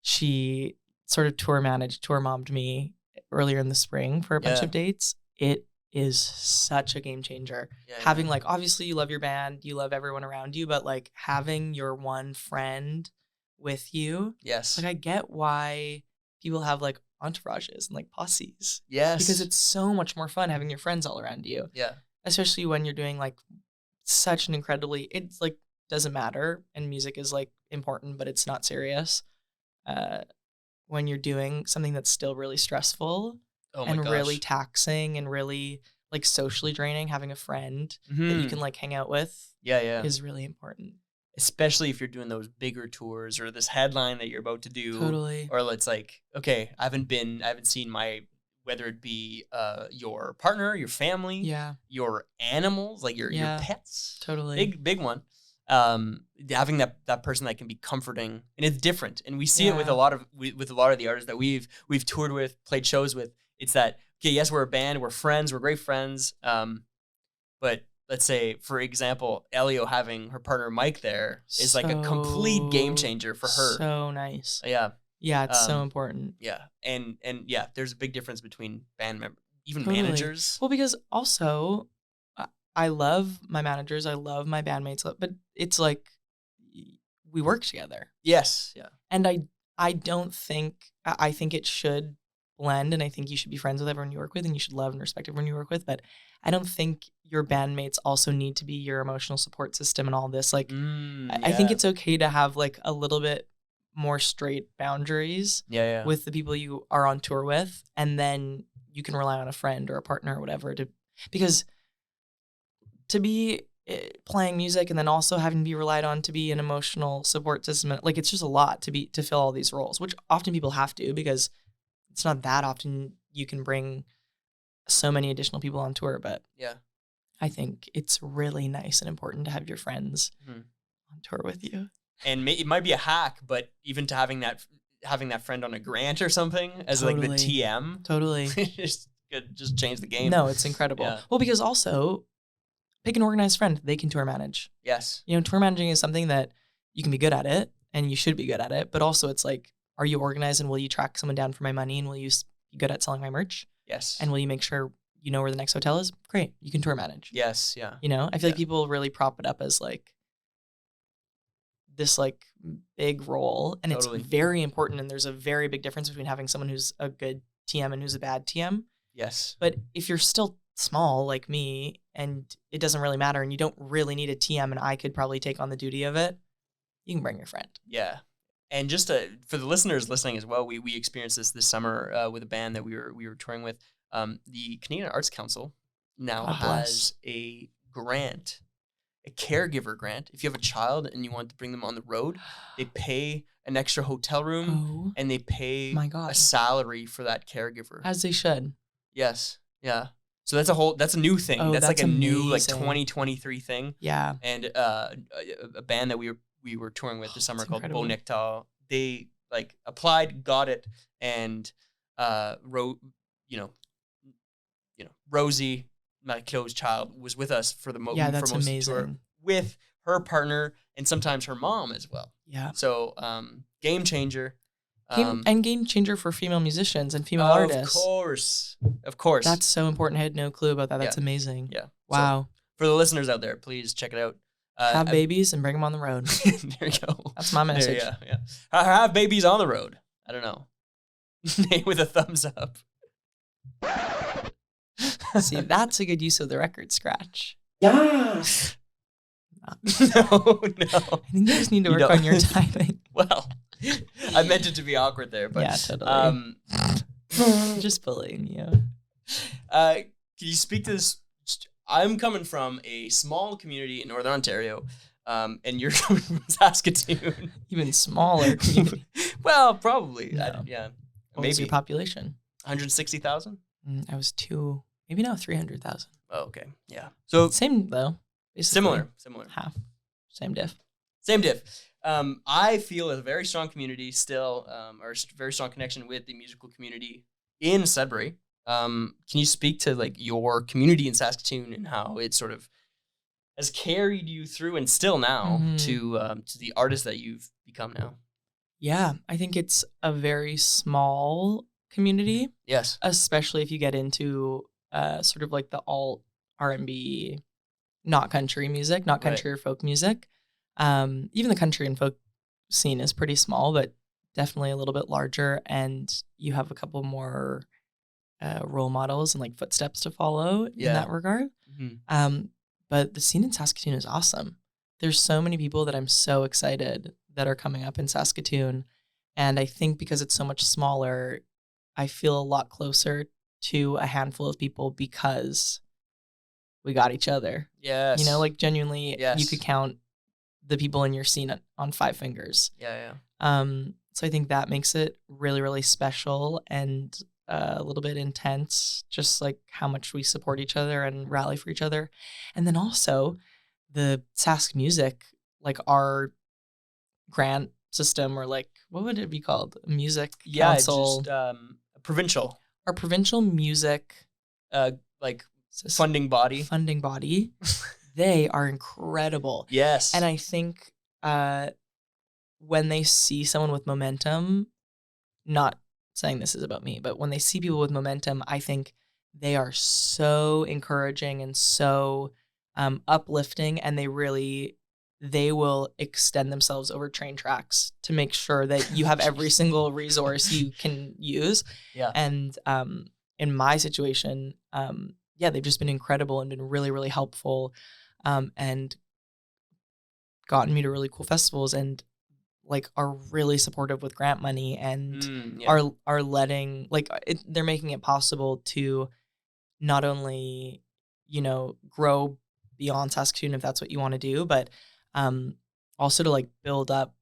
she sort of tour mommed me earlier in the spring for a bunch of dates. It is such a game changer. Yeah, having like, obviously you love your band, you love everyone around you, but like having your one friend with you. Yes. Like, I get why people have like entourages and like posses. Yes. Because it's so much more fun having your friends all around you. Yeah. Especially when you're doing like such an it's like doesn't matter, and music is like important, but it's not serious. When you're doing something that's still really stressful and really taxing and really like socially draining, having a friend that you can like hang out with is really important. Especially if you're doing those bigger tours or this headline that you're about to do. Totally. Or it's like, okay, I haven't seen whether it be your partner, your family, your animals, like your pets. Totally. Big one. Having that person that can be comforting, and it's different. And we see it with a lot of the artists that we've toured with, played shows with. It's that, okay, yes, we're a band, we're friends, we're great friends. But let's say, for example, Elio having her partner Mike there is like a complete game changer for her. So nice. Yeah. Yeah, it's so important. Yeah. And there's a big difference between band members, even managers. Well, because also I love my managers, I love my bandmates, but it's like we work together. Yes. Yeah. And I think it should blend, and I think you should be friends with everyone you work with, and you should love and respect everyone you work with, but I don't think your bandmates also need to be your emotional support system and all this. Like, I think it's okay to have like a little bit more straight boundaries with the people you are on tour with, and then you can rely on a friend or a partner or whatever because to be playing music and then also having to be relied on to be an emotional support system, like it's just a lot to fill all these roles, which often people have to, because it's not that often you can bring so many additional people on tour. But I think it's really nice and important to have your friends on tour with you. And it might be a hack, but even to having that, having that friend on a grant or something as like the TM. Totally. Just could just change the game. No, it's incredible. Yeah. Well, because also pick an organized friend. They can tour manage. Yes. You know, tour managing is something that you can be good at it and you should be good at it. But also it's like, are you organized and will you track someone down for my money and will you be good at selling my merch? Yes. And will you make sure you know where the next hotel is? Great. You can tour manage. Yes. Yeah. You know, I feel like people really prop it up as like this like big role and Totally. it's very important. And there's a very big difference between having someone who's a good TM and who's a bad TM. Yes. But if you're still small like me and it doesn't really matter and you don't really need a TM and I could probably take on the duty of it, you can bring your friend. Yeah. And just for the listeners listening as well, we experienced this summer with a band that we were touring with. The Canadian Arts Council now has a grant, a caregiver grant. If you have a child and you want to bring them on the road, they pay an extra hotel room and they pay a salary for that caregiver. As they should. Yes. Yeah. So that's a new thing. That's like a amazing. new like 2023 thing. Yeah. And a band that we were touring with this summer called Beau Nectar, they like applied, got it, and Rosie, my close child, was with us for most of the tour with her partner and sometimes her mom as well. Yeah. So game changer. Game changer for female musicians and female artists. Of course. That's so important. I had no clue about that. That's amazing. Yeah. Wow. So, for the listeners out there, please check it out. Have babies and bring them on the road. There you go. That's my message. Yeah. Have babies on the road. I don't know. With a thumbs up. See, that's a good use of the record scratch. Yes. No. I think you just need to work on your timing. Well, I meant it to be awkward there, but yeah, totally. Just bullying you. Can you speak to this? I'm coming from a small community in Northern Ontario, and you're coming from Saskatoon. Even smaller community. Well, probably. No. Yeah. What was your population? 160,000? I was 300,000. Oh, okay. Yeah. So same though. Similar. Half. Same diff. I feel a very strong community still, or a very strong connection with the musical community in Sudbury. Can you speak to like your community in Saskatoon and how it sort of has carried you through and still now to the artist that you've become now? Yeah, I think it's a very small community. Yes, especially if you get into sort of like the alt R&B, not country music, not country or folk music. Even the country and folk scene is pretty small, but definitely a little bit larger. And you have a couple more role models and like footsteps to follow in that regard. Mm-hmm. But the scene in Saskatoon is awesome. There's so many people that I'm so excited that are coming up in Saskatoon. And I think because it's so much smaller, I feel a lot closer to a handful of people because we got each other. Yes. You know, like genuinely, you could count the people in your scene on 5 fingers. Yeah. So I think that makes it really, really special and a little bit intense, just like how much we support each other and rally for each other. And then also the Sask Music, like our grant system, or like, what would it be called? Music Council. Just provincial. Our provincial music like funding body. They are incredible. Yes. And I think when they see someone with momentum, not saying this is about me, but when they see people with momentum, I think they are so encouraging and so uplifting, and they will extend themselves over train tracks to make sure that you have every single resource you can use. Yeah. And in my situation, they've just been incredible and been really, really helpful, and gotten me to really cool festivals and like are really supportive with grant money and are letting they're making it possible to not only, grow beyond Saskatoon if that's what you want to do, but also to like build up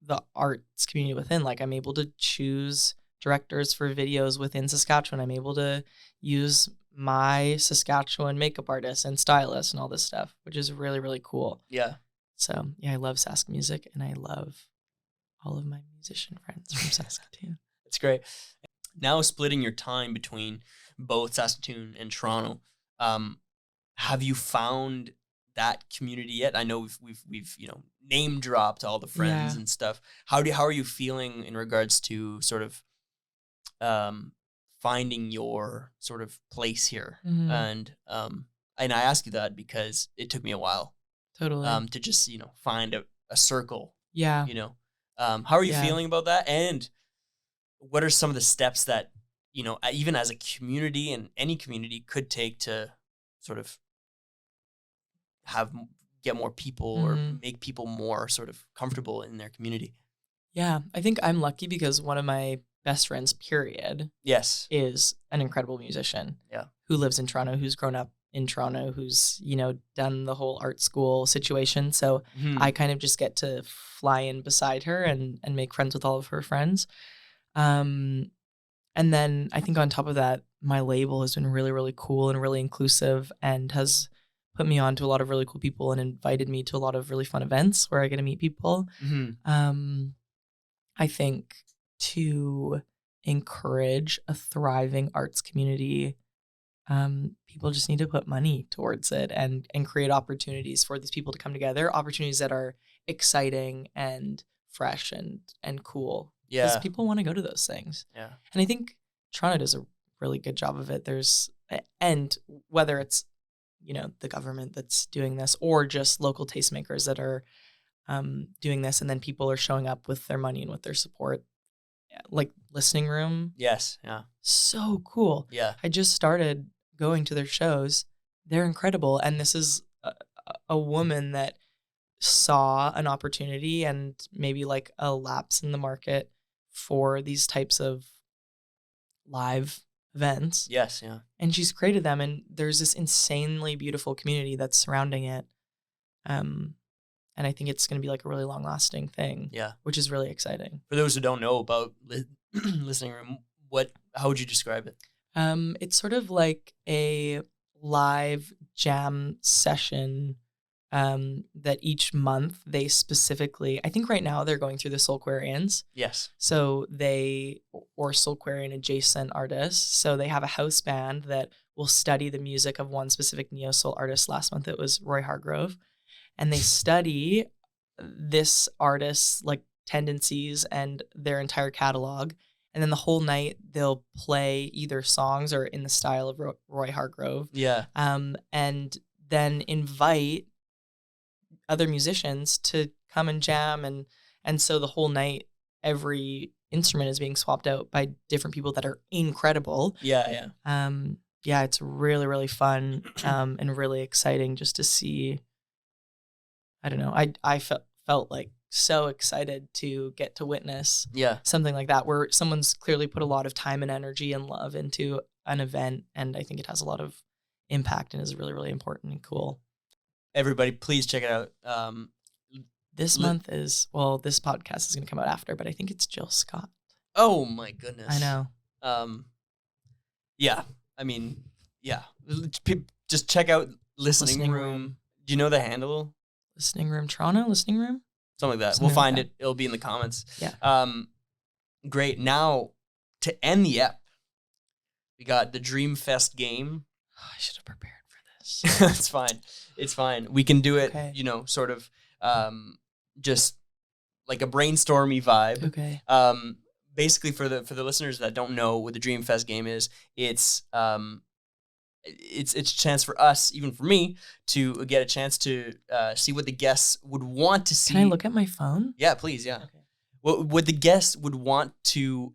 the arts community within. Like I'm able to choose directors for videos within Saskatchewan. I'm able to use my Saskatchewan makeup artists and stylists and all this stuff, which is really, really cool. Yeah. So yeah, I love Sask music and I love all of my musician friends from Saskatoon. That's great. Now splitting your time between both Saskatoon and Toronto, have you found that community yet? I know we've name dropped all the friends and stuff. How are you feeling in regards to sort of finding your sort of place here? Mm-hmm. And I ask you that because it took me a while. Totally. To just find a circle. Yeah. How are you feeling about that? And what are some of the steps that even as a community and any community could take to sort of get more people or make people more sort of comfortable in their community? Yeah, I think I'm lucky because one of my best friends, period, is an incredible musician. Yeah, who lives in Toronto, who's grown up in Toronto, who's done the whole art school situation. So I kind of just get to fly in beside her and make friends with all of her friends. And then I think on top of that, my label has been really, really cool and really inclusive and has put me on to a lot of really cool people and invited me to a lot of really fun events where I get to meet people. I think to encourage a thriving arts community, people just need to put money towards it and create opportunities for these people to come together, opportunities that are exciting and fresh and cool. Yeah. Because people want to go to those things. Yeah. And I think Toronto does a really good job of it. And whether it's, the government that's doing this or just local tastemakers that are doing this, and then people are showing up with their money and with their support, like Listening Room. Yes. Yeah. So cool. Yeah. I just started going to their shows. They're incredible. And this is a woman that saw an opportunity and maybe like a lapse in the market for these types of live events. Yes, yeah. And she's created them, and there's this insanely beautiful community that's surrounding it. And I think it's going to be like a really long-lasting thing. Yeah. Which is really exciting. For those who don't know about Listening Room, how would you describe it? It's sort of like a live jam session that each month they specifically, I think right now they're going through the Soulquarians. Yes. So or Soulquarian adjacent artists. So they have a house band that will study the music of one specific neo-soul artist. Last month it was Roy Hargrove. And they study this artist's like tendencies and their entire catalog. And then the whole night they'll play either songs or in the style of Roy Hargrove. Yeah. And then invite other musicians to come and jam. And so the whole night, every instrument is being swapped out by different people that are incredible. Yeah. Yeah, it's really, really fun and really exciting just to see. I don't know. I felt like so excited to get to witness something like that where someone's clearly put a lot of time and energy and love into an event. And I think it has a lot of impact and is really, really important and cool. Everybody, please check it out. This month is, this podcast is going to come out after, but I think it's Jill Scott. Oh my goodness. I know. Yeah. I mean, yeah. Just check out Listening Room. Do you know the handle? Listening Room Toronto? Listening Room? Something like that. We'll find it. It'll be in the comments. Yeah. Great. Now, to end the ep, we got the Dreamfest game. Oh, I should have prepared for this. It's fine. It's fine. We can do it, sort of just like a brainstormy vibe. Okay. Basically, for the listeners that don't know what the Dreamfest game is, it's a chance for us, even for me, to get a chance to see what the guests would want to see. Can I look at my phone? Yeah, please. Yeah. Okay. What the guests would want to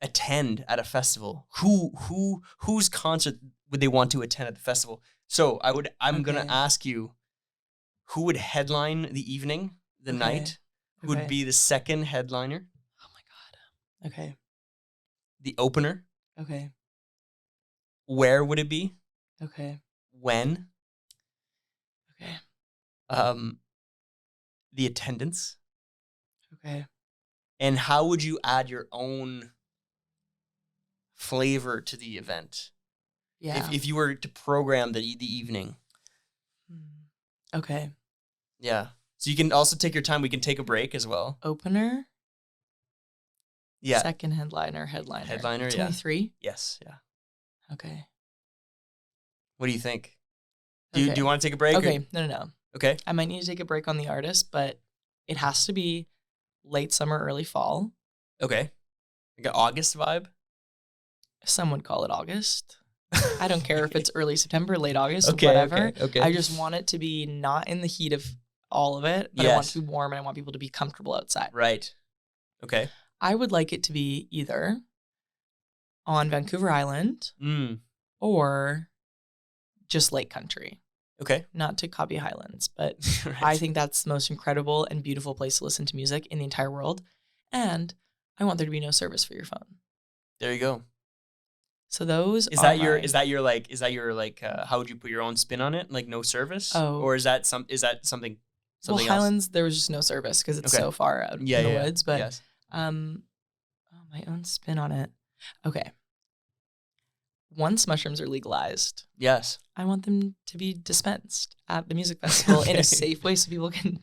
attend at a festival. Whose concert would they want to attend at the festival? So I'm gonna ask you, who would headline the evening, the night? Who would be the second headliner? Oh my God. Okay. The opener? Okay. Where would it be? Okay. When? Okay. The attendance? Okay. And how would you add your own flavor to the event? Yeah. If you were to program the evening. Okay. Yeah. So you can also take your time. We can take a break as well. Opener. Yeah. Second headliner. Headliner, It's yeah. only 3? Yes, yeah. Okay. What do you think? Do you want to take a break? Okay, no. Okay. I might need to take a break on the artist, but it has to be late summer, early fall. Okay. Like an August vibe? Some would call it August. I don't care if it's early September, late August, Okay, whatever. okay. I just want it to be not in the heat of all of it, but I want it Yes. to be warm and I want people to be comfortable outside. Right. Okay. I would like it to be either on Vancouver Island or just Lake Country. Okay. Not to copy Highlands, but Right. I think that's the most incredible and beautiful place to listen to music in the entire world. And I want there to be no service for your phone. There you go. So those Is that your how would you put your own spin on it? Like no service? Oh. Or is that something well, else? Highlands, there was just no service because it's so far out in the woods. But yes. my own spin on it. Okay. Once mushrooms are legalized, Yes. I want them to be dispensed at the music festival in a safe way so people can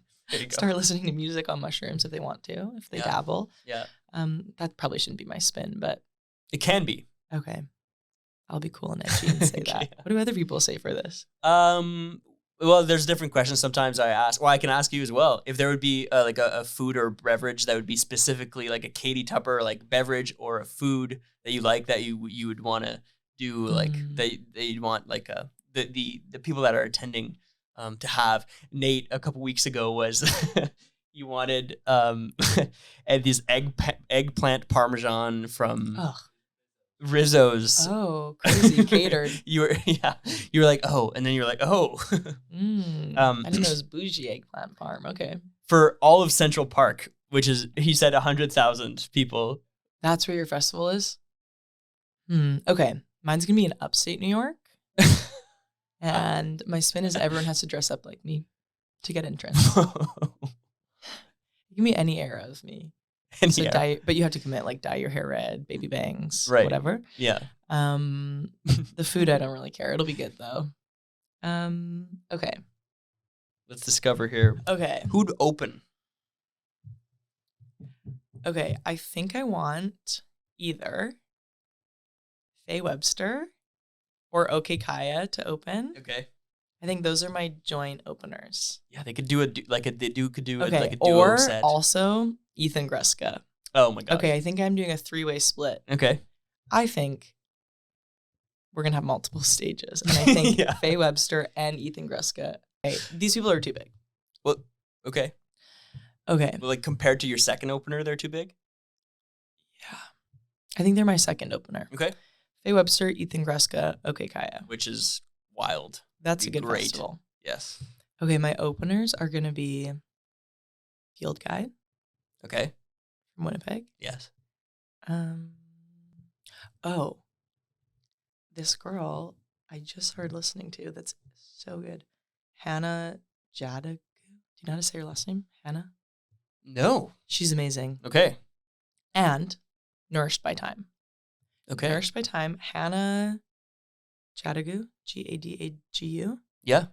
start listening to music on mushrooms if they want to, if they dabble. Yeah. That probably shouldn't be my spin, but It can be. okay. I'll be cool and edgy and say that. What do other people say for this? Well, there's different questions. Sometimes I ask, well, I can ask you as well. If there would be like a food or beverage that would be specifically like a Katie Tupper like beverage or a food that you like that you would want to do like that you'd want like the people that are attending to have. Nate a couple weeks ago was you wanted and this eggplant parmesan from Rizzo's. Oh, crazy catered. You were like, oh, and then you were like, oh. I didn't know it was bougie eggplant farm. Okay. For all of Central Park, which is, he said 100,000 people. That's where your festival is? Okay. Mine's going to be in upstate New York. And my spin is everyone has to dress up like me to get entrance. Give me any era of me. But you have to commit, like dye your hair red, baby bangs, whatever. Yeah. The food, I don't really care. It'll be good though. Okay. Let's discover here. Okay. Who'd open? Okay. I think I want either Faye Webster or OK Kaya to open. Okay. I think those are my joint openers. Yeah, they could do a duo or set. Also Ethan Greska. Oh my god. Okay, I think I'm doing a 3-way split. Okay. I think we're gonna have multiple stages, and I think Faye Webster and Ethan Greska. Hey, these people are too big. Well, okay. Okay. Well, like compared to your second opener, they're too big? Yeah. I think they're my second opener. Okay. Faye Webster, Ethan Greska, OK Kaya. Which is wild. That's a good festival. Yes. Okay, my openers are going to be Field Guide. Okay. From Winnipeg. Yes. Oh. This girl I just started listening to that's so good. Hannah Jadagu. Do you know how to say her last name? Hannah? No. She's amazing. Okay. And Nourished by Time. Okay. Nourished by Time. Hannah Jadagu. Gadagu. Yeah.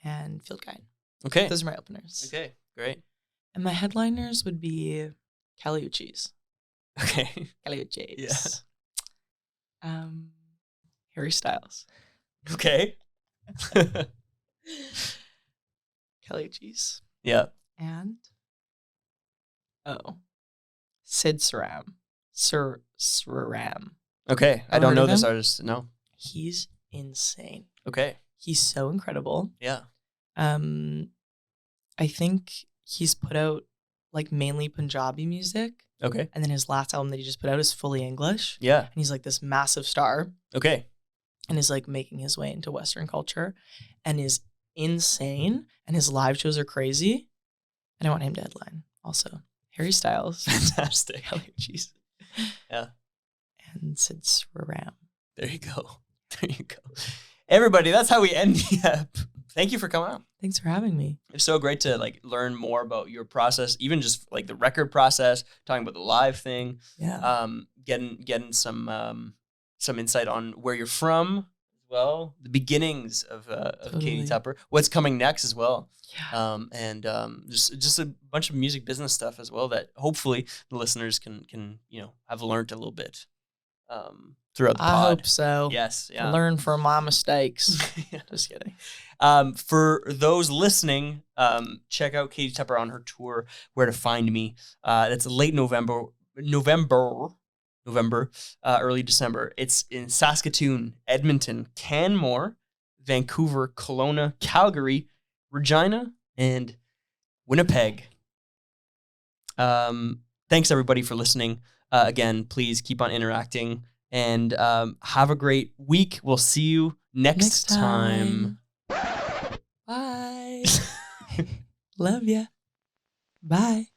And Field Guide. Okay. Those are my openers. Okay. Great. And my headliners would be Caliucci's. Okay. Caliucci's. Yeah. Harry Styles. Okay. Caliucci's. Yeah. And Sid Saram. Sir Saram. Okay. I don't know this artist. No. He's insane. Okay. He's so incredible. Yeah. I think he's put out like mainly Punjabi music. Okay. And then his last album that he just put out is fully English. Yeah. And he's like this massive star. Okay. And is like making his way into Western culture and is insane. And his live shows are crazy. And I want him to headline also. Harry Styles. Fantastic. Caliucci's. Yeah. And Sid Saram. There you go. There you go. Everybody, that's how we end the app. Thank you for coming out. Thanks for having me. It's so great to like learn more about your process, even just like the record process, talking about the live thing. Yeah. Getting some insight on where you're from well, the beginnings of Katie Totally. Tupper, what's coming next as well. Yeah. And just a bunch of music business stuff as well that hopefully the listeners can have learned a little bit throughout the I pod. hope so. Yes, yeah. Learn from my mistakes. Just kidding. For those listening, check out Katie Tupper on her tour, Where to Find Me. That's late November, early December. It's in Saskatoon, Edmonton, Canmore, Vancouver, Kelowna, Calgary, Regina, and Winnipeg. Thanks everybody for listening. Again, please keep on interacting and have a great week. We'll see you next time. Bye. Love ya. Bye.